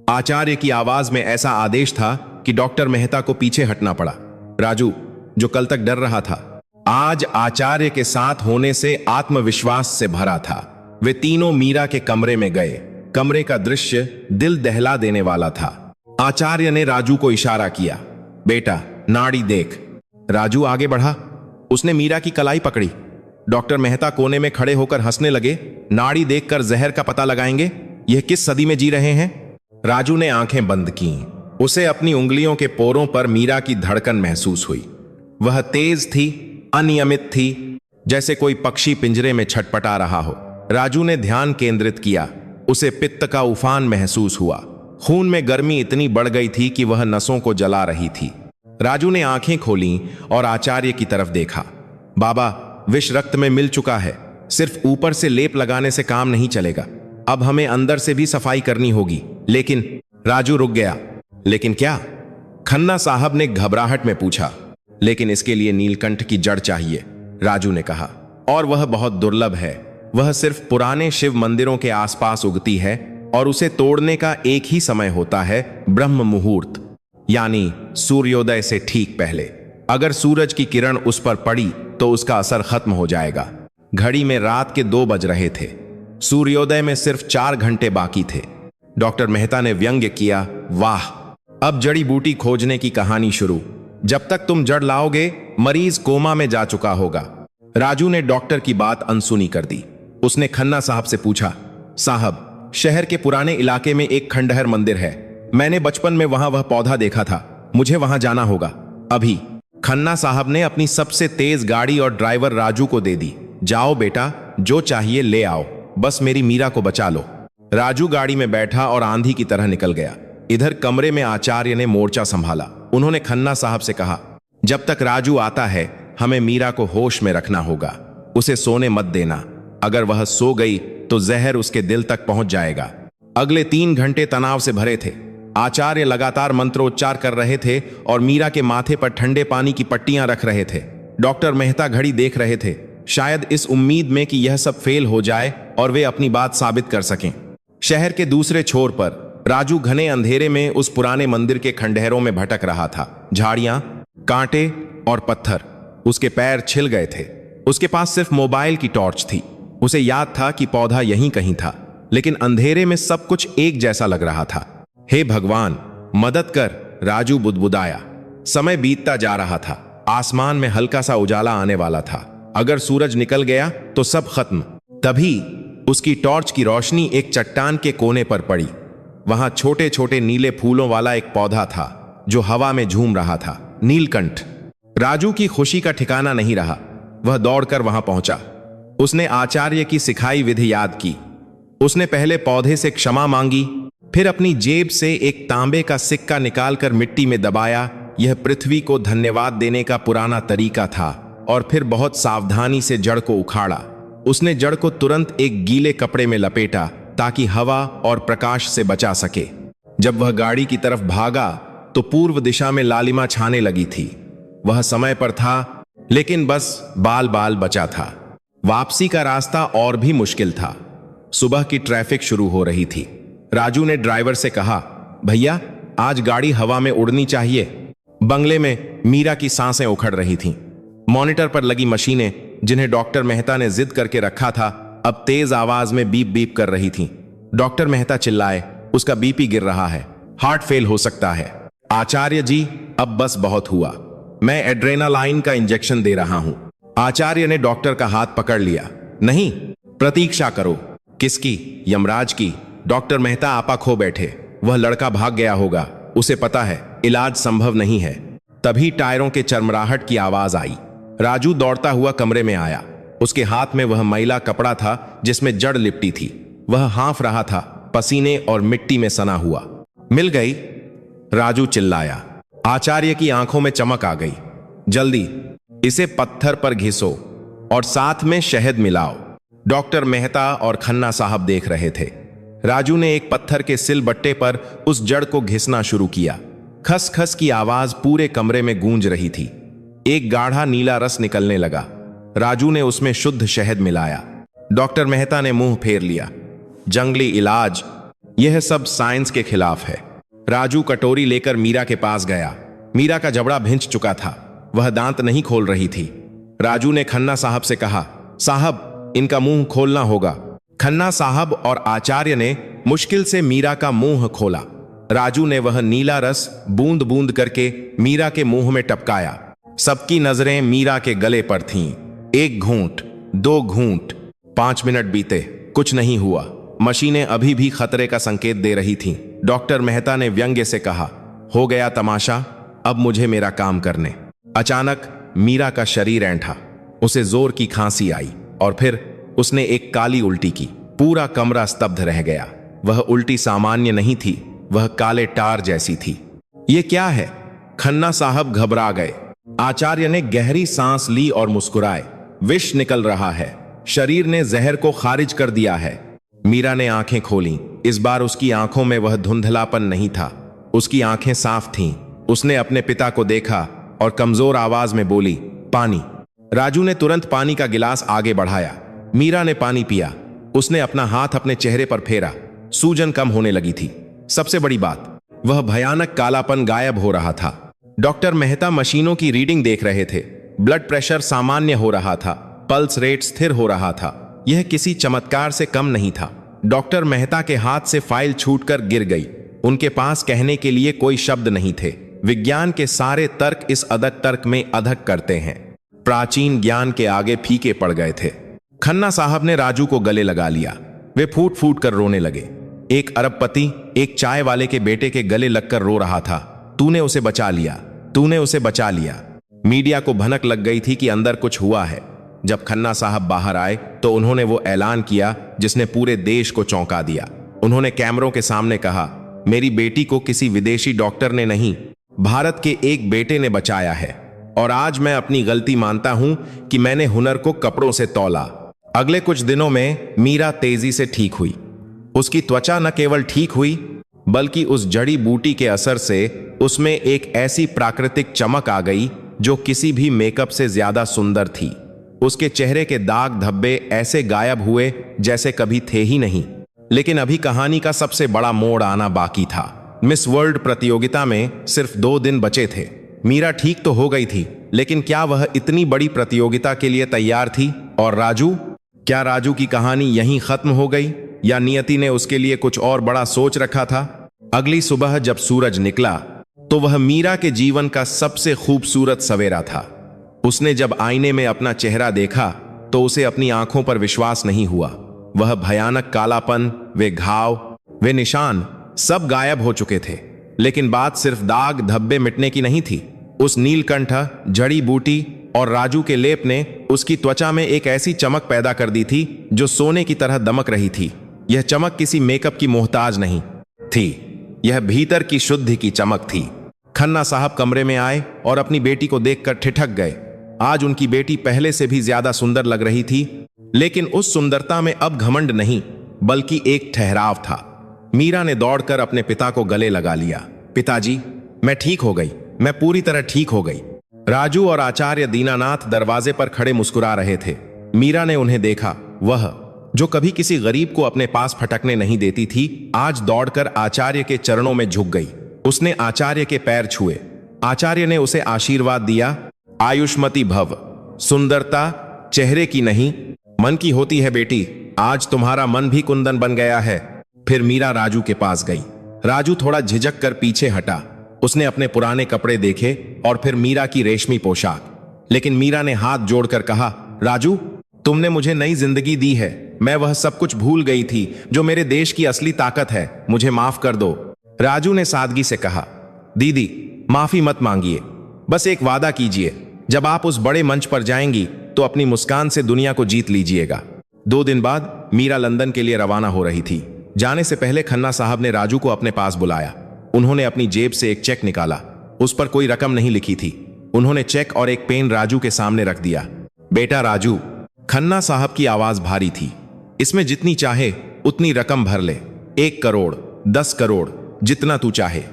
आचार्य की आवाज में ऐसा आदेश था कि डॉक्टर मेहता को पीछे हटना पड़ा। राजू, जो कल तक डर रहा था, आज आचार्य के साथ होने से आत्मविश्वास से भरा था। वे तीनों मीरा के कमरे में गए। कमरे का दृश्य दिल दहला देने वाला था। आचार्य ने राजू को इशारा किया, बेटा नाड़ी देख। राजू आगे बढ़ा। उसने मीरा की कलाई पकड़ी। डॉक्टर मेहता कोने में खड़े होकर हंसने लगे। नाड़ी देखकर जहर का पता लगाएंगे? यह किस सदी में जी रहे हैं? राजू ने आंखें बंद की। उसे अपनी उंगलियों के पोरों पर मीरा की धड़कन महसूस हुई। वह तेज थी, अनियमित थी, जैसे कोई पक्षी पिंजरे में छटपटा रहा हो। राजू ने ध्यान केंद्रित किया। उसे पित्त का उफान महसूस हुआ। खून में गर्मी इतनी बढ़ गई थी कि वह नसों को जला रही थी। राजू ने आंखें खोलीं और आचार्य की तरफ देखा। बाबा, विष रक्त में मिल चुका है। सिर्फ ऊपर से लेप लगाने से काम नहीं चलेगा। अब हमें अंदर से भी सफाई करनी होगी। लेकिन राजू रुक गया। लेकिन क्या? खन्ना साहब ने घबराहट में पूछा। लेकिन इसके लिए नीलकंठ की जड़ चाहिए, राजू ने कहा, और वह बहुत दुर्लभ है। वह सिर्फ पुराने शिव मंदिरों के आसपास उगती है और उसे तोड़ने का एक ही समय होता है, ब्रह्म मुहूर्त, यानी सूर्योदय से ठीक पहले। अगर सूरज की किरण उस पर पड़ी तो उसका असर खत्म हो जाएगा। घड़ी में रात के 2 बज रहे थे। सूर्योदय में सिर्फ 4 घंटे बाकी थे। डॉक्टर मेहता ने व्यंग्य किया, वाह, अब जड़ी बूटी खोजने की कहानी शुरू। जब तक तुम जड़ लाओगे, मरीज कोमा में जा चुका होगा। राजू ने डॉक्टर की बात अनसुनी कर दी। उसने खन्ना साहब से पूछा, साहब, शहर के पुराने इलाके में एक खंडहर मंदिर है। मैंने बचपन में वहां वह पौधा देखा था। मुझे वहां जाना होगा अभी। खन्ना साहब ने अपनी सबसे तेज गाड़ी और ड्राइवर राजू को दे दी। जाओ बेटा, जो चाहिए ले आओ, बस मेरी मीरा को बचा लो। राजू गाड़ी में बैठा और आंधी की तरह निकल गया। इधर कमरे में आचार्य ने मोर्चा संभाला। उन्होंने खन्ना साहब से कहा, जब तक राजू आता है हमें मीरा को होश में रखना होगा। उसे सोने मत देना। अगर वह सो गई तो जहर उसके दिल तक पहुंच जाएगा। अगले 3 घंटे तनाव से भरे थे। आचार्य लगातार मंत्रोच्चार कर रहे थे और मीरा के माथे पर ठंडे पानी की पट्टियां रख रहे थे। डॉक्टर मेहता घड़ी देख रहे थे, शायद इस उम्मीद में कि यह सब फेल हो जाए और वे अपनी बात साबित कर सकें। शहर के दूसरे छोर पर राजू घने अंधेरे में उस पुराने मंदिर के खंडहरों में भटक रहा था। झाड़ियां, कांटे और पत्थर, उसके पैर छिल गए थे। उसके पास सिर्फ मोबाइल की टॉर्च थी। उसे याद था कि पौधा यहीं कहीं था, लेकिन अंधेरे में सब कुछ एक जैसा लग रहा था। हे भगवान, मदद कर, राजू बुदबुदाया। समय बीतता जा रहा था। आसमान में हल्का सा उजाला आने वाला था। अगर सूरज निकल गया तो सब खत्म। तभी उसकी टॉर्च की रोशनी एक चट्टान के कोने पर पड़ी। वहां छोटे छोटे नीले फूलों वाला एक पौधा था जो हवा में झूम रहा था। नीलकंठ। राजू की खुशी का ठिकाना नहीं रहा। वह दौड़कर वहां पहुंचा। उसने आचार्य की सिखाई विधि याद की। उसने पहले पौधे से क्षमा मांगी, फिर अपनी जेब से एक तांबे का सिक्का निकालकर मिट्टी में दबाया। यह पृथ्वी को धन्यवाद देने का पुराना तरीका था। और फिर बहुत सावधानी से जड़ को उखाड़ा। उसने जड़ को तुरंत एक गीले कपड़े में लपेटा ताकि हवा और प्रकाश से बचा सके। जब वह गाड़ी की तरफ भागा तो पूर्व दिशा में लालिमा छाने लगी थी। वह समय पर था। लेकिन बस बाल बाल बचा था। वापसी का रास्ता और भी मुश्किल था। सुबह की ट्रैफिक शुरू हो रही थी। राजू ने ड्राइवर से कहा, भैया आज गाड़ी हवा में उड़नी चाहिए। बंगले में मीरा की सांसें उखड़ रही थीं। मॉनिटर पर लगी मशीनें जिन्हें डॉक्टर मेहता ने जिद करके रखा था, अब तेज आवाज में बीप बीप कर रही थीं। डॉक्टर मेहता चिल्लाए, उसका बीपी गिर रहा है, हार्ट फेल हो सकता है। आचार्य जी अब बस बहुत हुआ, मैं एड्रेनालाइन का इंजेक्शन दे रहा हूं। आचार्य ने डॉक्टर का हाथ पकड़ लिया। नहीं, प्रतीक्षा करो। किसकी? यमराज की। डॉक्टर मेहता आपा खो बैठे। वह लड़का भाग गया होगा, उसे पता है इलाज संभव नहीं है। तभी टायरों के चरमराहट की आवाज आई। राजू दौड़ता हुआ कमरे में आया। उसके हाथ में वह मैला कपड़ा था जिसमें जड़ लिपटी थी। वह हाँफ रहा था, पसीने और मिट्टी में सना हुआ। मिल गई? राजू चिल्लाया। आचार्य की आंखों में चमक आ गई। जल्दी इसे पत्थर पर घिसो और साथ में शहद मिलाओ। डॉक्टर मेहता और खन्ना साहब देख रहे थे। राजू ने एक पत्थर के सिलबट्टे पर उस जड़ को घिसना शुरू किया। खस खस की आवाज पूरे कमरे में गूंज रही थी। एक गाढ़ा नीला रस निकलने लगा। राजू ने उसमें शुद्ध शहद मिलाया। डॉक्टर मेहता ने मुंह फेर लिया। जंगली इलाज, यह सब साइंस के खिलाफ है। राजू कटोरी लेकर मीरा के पास गया। मीरा का जबड़ा भिंच चुका था, वह दांत नहीं खोल रही थी। राजू ने खन्ना साहब से कहा, साहब इनका मुंह खोलना होगा। खन्ना साहब और आचार्य ने मुश्किल से मीरा का मुंह खोला। राजू ने वह नीला रस बूंद बूंद करके मीरा के मुंह में टपकाया। सबकी नजरें मीरा के गले पर थीं। 1 घूंट, 2 घूंट, 5 मिनट बीते, कुछ नहीं हुआ। मशीनें अभी भी खतरे का संकेत दे रही थीं। डॉक्टर मेहता ने व्यंग्य से कहा, हो गया तमाशा, अब मुझे मेरा काम करने। अचानक मीरा का शरीर ऐंठा। उसे जोर की खांसी आई और फिर उसने एक काली उल्टी की। पूरा कमरा स्तब्ध रह गया। वह उल्टी सामान्य नहीं थी, वह काले टार जैसी थी। ये क्या है? खन्ना साहब घबरा गए। आचार्य ने गहरी सांस ली और मुस्कुराए। विष निकल रहा है, शरीर ने जहर को खारिज कर दिया है। मीरा ने आंखें खोलीं। इस बार उसकी आंखों में वह धुंधलापन नहीं था, उसकी आंखें साफ थीं। उसने अपने पिता को देखा और कमजोर आवाज में बोली, पानी। राजू ने तुरंत पानी का गिलास आगे बढ़ाया। मीरा ने पानी पिया। उसने अपना हाथ अपने चेहरे पर फेरा। सूजन कम होने लगी थी। सबसे बड़ी बात, वह भयानक कालापन गायब हो रहा था। डॉक्टर मेहता मशीनों की रीडिंग देख रहे थे। ब्लड प्रेशर सामान्य हो रहा था, पल्स रेट स्थिर हो रहा था। यह किसी चमत्कार से कम नहीं था। डॉक्टर मेहता के हाथ से फाइल छूटकर गिर गई। उनके पास कहने के लिए कोई शब्द नहीं थे। विज्ञान के सारे तर्क इस अदक तर्क में अधक करते हैं। प्राचीन ज्ञान के आगे फीके पड़ गए थे। खन्ना साहब ने राजू को गले लगा लिया। वे फूट फूट कर रोने लगे। एक अरबपति एक चाय वाले के बेटे के गले लगकर रो रहा था, तूने उसे बचा लिया, तूने उसे बचा लिया। मीडिया को भनक लग गई थी कि अंदर कुछ हुआ है। जब खन्ना साहब बाहर आए तो उन्होंने वो ऐलान किया जिसने पूरे देश को चौंका दिया। उन्होंने कैमरों के सामने कहा, मेरी बेटी को किसी विदेशी डॉक्टर ने नहीं, भारत के एक बेटे ने बचाया है। और आज मैं अपनी गलती मानता हूं कि मैंने हुनर को कपड़ों से तौला। अगले कुछ दिनों में मीरा तेजी से ठीक हुई। उसकी त्वचा न केवल ठीक हुई बल्कि उस जड़ी बूटी के असर से उसमें एक ऐसी प्राकृतिक चमक आ गई जो किसी भी मेकअप से ज्यादा सुंदर थी। उसके चेहरे के दाग धब्बे ऐसे गायब हुए जैसे कभी थे ही नहीं। लेकिन अभी कहानी का सबसे बड़ा मोड़ आना बाकी था। मिस वर्ल्ड प्रतियोगिता में सिर्फ 2 दिन बचे थे। मीरा ठीक तो हो गई थी, लेकिन क्या वह इतनी बड़ी प्रतियोगिता के लिए तैयार थी? और राजू, क्या राजू की कहानी यहीं खत्म हो गई या नियति ने उसके लिए कुछ और बड़ा सोच रखा था? अगली सुबह जब सूरज निकला तो वह मीरा के जीवन का सबसे खूबसूरत सवेरा था। उसने जब आईने में अपना चेहरा देखा तो उसे अपनी आंखों पर विश्वास नहीं हुआ। वह भयानक कालापन, वे घाव, वे निशान सब गायब हो चुके थे। लेकिन बात सिर्फ दाग धब्बे मिटने की नहीं थी। उस नीलकंठ, जड़ी बूटी और राजू के लेप ने उसकी त्वचा में एक ऐसी चमक पैदा कर दी थी जो सोने की तरह दमक रही थी। यह चमक किसी मेकअप की मोहताज नहीं थी, यह भीतर की शुद्धि की चमक थी। खन्ना साहब कमरे में आए और अपनी बेटी को देखकर ठिठक गए। आज उनकी बेटी पहले से भी ज्यादा सुंदर लग रही थी, लेकिन उस सुंदरता में अब घमंड नहीं बल्कि एक ठहराव था। मीरा ने दौड़कर अपने पिता को गले लगा लिया। पिताजी, मैं ठीक हो गई, मैं पूरी तरह ठीक हो गई। राजू और आचार्य दीनानाथ दरवाजे पर खड़े मुस्कुरा रहे थे। मीरा ने उन्हें देखा। वह जो कभी किसी गरीब को अपने पास फटकने नहीं देती थी, आज दौड़कर आचार्य के चरणों में झुक गई। उसने आचार्य के पैर छुए। आचार्य ने उसे आशीर्वाद दिया। आयुष्मती भव। सुंदरता चेहरे की नहीं, मन की होती है बेटी। आज तुम्हारा मन भी कुंदन बन गया है। फिर मीरा राजू के पास गई। राजू थोड़ा झिझक कर पीछे हटा। उसने अपने पुराने कपड़े देखे और फिर मीरा की रेशमी पोशाक। लेकिन मीरा ने हाथ जोड़कर कहा, राजू, तुमने मुझे नई जिंदगी दी है। मैं वह सब कुछ भूल गई थी जो मेरे देश की असली ताकत है। मुझे माफ कर दो। राजू ने सादगी से कहा, दीदी माफी मत मांगिए, बस एक वादा कीजिए, जब आप उस बड़े मंच पर जाएंगी तो अपनी मुस्कान से दुनिया को जीत लीजिएगा। 2 दिन बाद मीरा लंदन के लिए रवाना हो रही थी। जाने से पहले खन्ना साहब ने राजू को अपने पास बुलाया। उन्होंने अपनी जेब से एक चेक निकाला। उस पर कोई रकम नहीं लिखी थी। उन्होंने चेक और एक पेन राजू के सामने रख दिया। बेटा राजू, खन्ना साहब की आवाज भारी थी, इसमें जितनी चाहे उतनी रकम भर ले। 1 करोड़, 10 करोड़, जितना तू चाहे।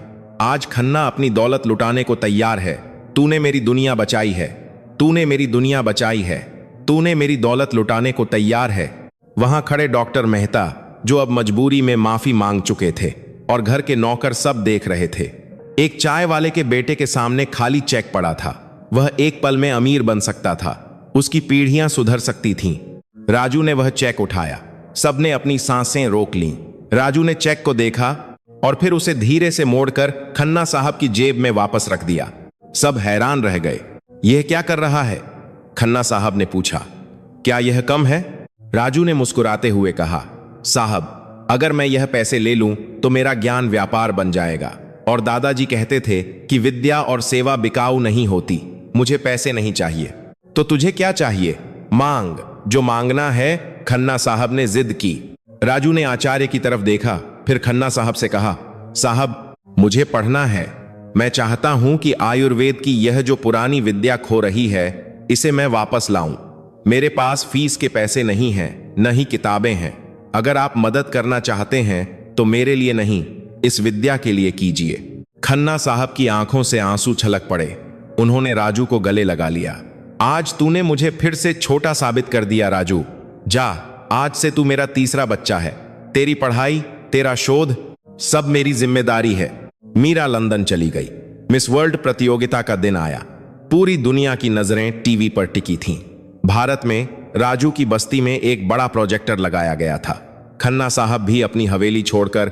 आज खन्ना अपनी दौलत लुटाने को तैयार है। तूने मेरी दुनिया बचाई है। तूने मेरी दुनिया बचाई है। तूने मेरी दौलत लुटाने को तैयार है। वहां खड़े डॉक्टर मेहता, जो अब मजबूरी में माफी मांग चुके थे, और घर के नौकर सब देख रहे थे। एक चाय वाले के बेटे के सामने खाली चेक पड़ा था। वह एक पल में अमीर बन सकता था। उसकी पीढ़ियां सुधर सकती थीं। राजू ने वह चेक उठाया। सबने अपनी सांसें रोक लीं। राजू ने चेक को देखा और फिर उसे धीरे से मोड़कर खन्ना साहब की जेब में वापस रख दिया। सब हैरान रह गए। यह क्या कर रहा है? खन्ना साहब ने पूछा। क्या यह कम है? राजू ने मुस्कुराते हुए कहा, साहब, अगर मैं यह पैसे ले लूं तो मेरा ज्ञान व्यापार बन जाएगा। और दादाजी कहते थे कि विद्या और सेवा बिकाऊ नहीं होती। मुझे पैसे नहीं चाहिए। तो तुझे क्या चाहिए? मांग, जो मांगना है। खन्ना साहब ने जिद की। राजू ने आचार्य की तरफ देखा, फिर खन्ना साहब से कहा, साहब, मुझे पढ़ना है। मैं चाहता हूं कि आयुर्वेद की यह जो पुरानी विद्या खो रही है, इसे मैं वापस लाऊं। मेरे पास फीस के पैसे नहीं हैं, न ही किताबें हैं। अगर आप मदद करना चाहते हैं तो मेरे लिए नहीं, इस विद्या के लिए कीजिए। खन्ना साहब की आंखों से आंसू छलक पड़े। उन्होंने राजू को गले लगा लिया। आज तूने मुझे फिर से छोटा साबित कर दिया राजू। जा, आज से तू मेरा तीसरा बच्चा है। तेरी पढ़ाई, तेरा शोध, सब मेरी जिम्मेदारी है। मीरा लंदन चली गई। मिस वर्ल्ड प्रतियोगिता का दिन आया। पूरी दुनिया की नजरें टीवी पर टिकी थीं। भारत में राजू की बस्ती में एक बड़ा प्रोजेक्टर लगाया गया था। खन्ना साहब भी अपनी हवेली छोड़कर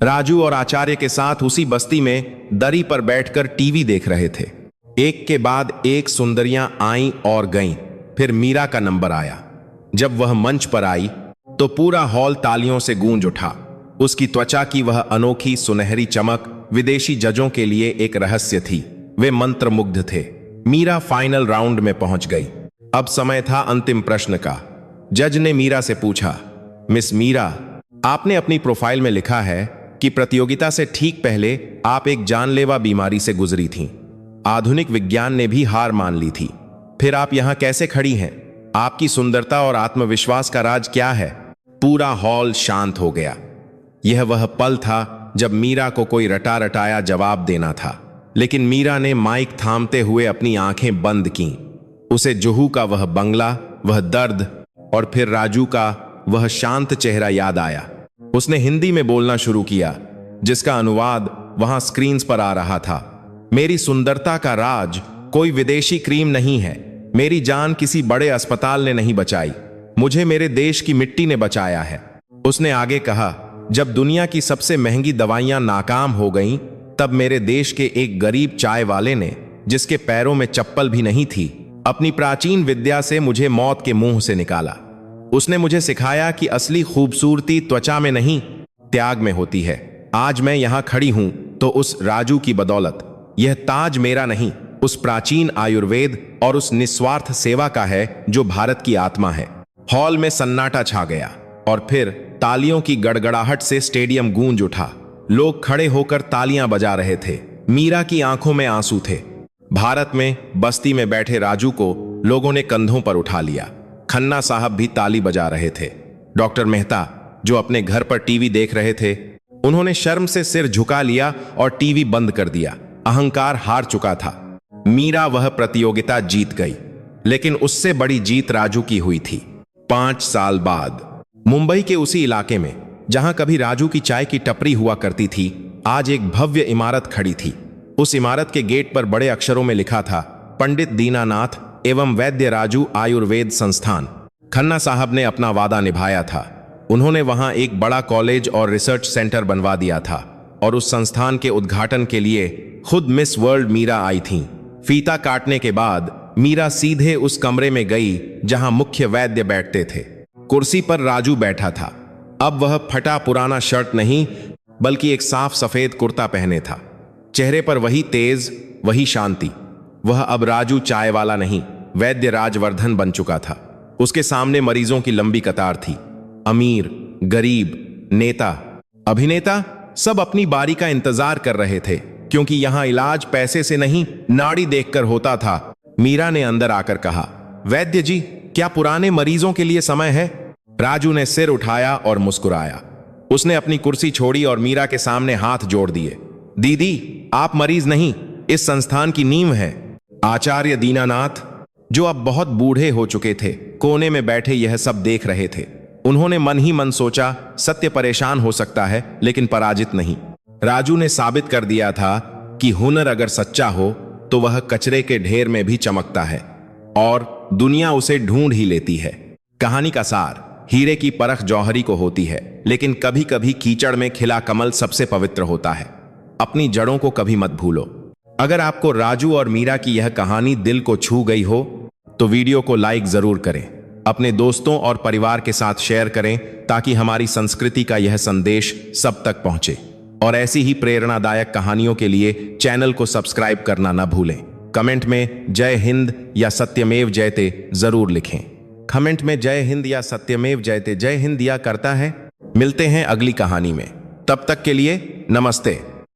राजू और आचार्य के साथ उसी बस्ती में दरी पर बैठकर टीवी देख रहे थे। एक के बाद एक सुंदरियां आईं और गईं। फिर मीरा का नंबर आया। जब वह मंच पर आई तो पूरा हॉल तालियों से गूंज उठा। उसकी त्वचा की वह अनोखी सुनहरी चमक विदेशी जजों के लिए एक रहस्य थी। वे मंत्रमुग्ध थे। मीरा फाइनल राउंड में पहुंच गई। अब समय था अंतिम प्रश्न का। जज ने मीरा से पूछा, मिस मीरा, आपने अपनी प्रोफाइल में लिखा है कि प्रतियोगिता से ठीक पहले आप एक जानलेवा बीमारी से गुजरी थीं। आधुनिक विज्ञान ने भी हार मान ली थी। फिर आप यहां कैसे खड़ी हैं? आपकी सुंदरता और आत्मविश्वास का राज क्या है? पूरा हॉल शांत हो गया। यह वह पल था जब मीरा को कोई रटा रटाया जवाब देना था। लेकिन मीरा ने माइक थामते हुए अपनी आंखें बंद कीं। उसे जुहू का वह बंगला, वह दर्द, और फिर राजू का वह शांत चेहरा याद आया। उसने हिंदी में बोलना शुरू किया, जिसका अनुवाद वहां स्क्रीन्स पर आ रहा था। मेरी सुंदरता का राज कोई विदेशी क्रीम नहीं है। मेरी जान किसी बड़े अस्पताल ने नहीं बचाई। मुझे मेरे देश की मिट्टी ने बचाया है। उसने आगे कहा, जब दुनिया की सबसे महंगी दवाइयां नाकाम हो गईं, तब मेरे देश के एक गरीब चाय वाले ने, जिसके पैरों में चप्पल भी नहीं थी, अपनी प्राचीन विद्या से मुझे मौत के मुंह से निकाला। उसने मुझे सिखाया कि असली खूबसूरती त्वचा में नहीं, त्याग में होती है। आज मैं यहां खड़ी हूं तो उस राजू की बदौलत। यह ताज मेरा नहीं, उस प्राचीन आयुर्वेद और उस निस्वार्थ सेवा का है जो भारत की आत्मा है। हॉल में सन्नाटा छा गया और फिर तालियों की गड़गड़ाहट से स्टेडियम गूंज उठा। लोग खड़े होकर तालियां बजा रहे थे। मीरा की आंखों में आंसू थे। भारत में बस्ती में बैठे राजू को लोगों ने कंधों पर उठा लिया। खन्ना साहब भी ताली बजा रहे थे। डॉक्टर मेहता, जो अपने घर पर टीवी देख रहे थे, उन्होंने शर्म से सिर झुका लिया और टीवी बंद कर दिया। अहंकार हार चुका था। मीरा वह प्रतियोगिता जीत गई, लेकिन उससे बड़ी जीत राजू की हुई थी। 5 साल बाद मुंबई के उसी इलाके में जहां कभी राजू की चाय की टपरी हुआ करती थी, आज एक भव्य इमारत खड़ी थी। उस इमारत के गेट पर बड़े अक्षरों में लिखा था, पंडित दीनानाथ एवं वैद्य राजू आयुर्वेद संस्थान। खन्ना साहब ने अपना वादा निभाया था। उन्होंने वहां एक बड़ा कॉलेज और रिसर्च सेंटर बनवा दिया था और उस संस्थान के उद्घाटन के लिए खुद मिस वर्ल्ड मीरा आई थीं। फीता काटने के बाद मीरा सीधे उस कमरे में गई जहां मुख्य वैद्य बैठते थे। कुर्सी पर राजू बैठा था। अब वह फटा पुराना शर्ट नहीं, बल्कि एक साफ सफेद कुर्ता पहने था। चेहरे पर वही तेज, वही शांति। वह अब राजू चाय वाला नहीं, वैद्य राजवर्धन बन चुका था। उसके सामने मरीजों की लंबी कतार थी। अमीर, गरीब, नेता, अभिनेता, सब अपनी बारी का इंतजार कर रहे थे, क्योंकि यहां इलाज पैसे से नहीं, नाड़ी देखकर होता था। मीरा ने अंदर आकर कहा, वैद्य जी, क्या पुराने मरीजों के लिए समय है? राजू ने सिर उठाया और मुस्कुराया। उसने अपनी कुर्सी छोड़ी और मीरा के सामने हाथ जोड़ दिए। दीदी, आप मरीज नहीं, इस संस्थान की नींव है। आचार्य दीनानाथ, जो अब बहुत बूढ़े हो चुके थे, कोने में बैठे यह सब देख रहे थे। उन्होंने मन ही मन सोचा, सत्य परेशान हो सकता है, लेकिन पराजित नहीं। राजू ने साबित कर दिया था कि हुनर अगर सच्चा हो तो वह कचरे के ढेर में भी चमकता है और दुनिया उसे ढूंढ ही लेती है। कहानी का सार, हीरे की परख जौहरी को होती है, लेकिन कभी कभी कीचड़ में खिला कमल सबसे पवित्र होता है। अपनी जड़ों को कभी मत भूलो। अगर आपको राजू और मीरा की यह कहानी दिल को छू गई हो तो वीडियो को लाइक जरूर करें, अपने दोस्तों और परिवार के साथ शेयर करें, ताकि हमारी संस्कृति का यह संदेश सब तक पहुंचे। और ऐसी ही प्रेरणादायक कहानियों के लिए चैनल को सब्सक्राइब करना न भूलें। कमेंट में जय हिंद या सत्यमेव जयते जरूर लिखें। कमेंट में जय हिंद या सत्यमेव जयते जय हिंद दिया करता है। मिलते हैं अगली कहानी में, तब तक के लिए नमस्ते।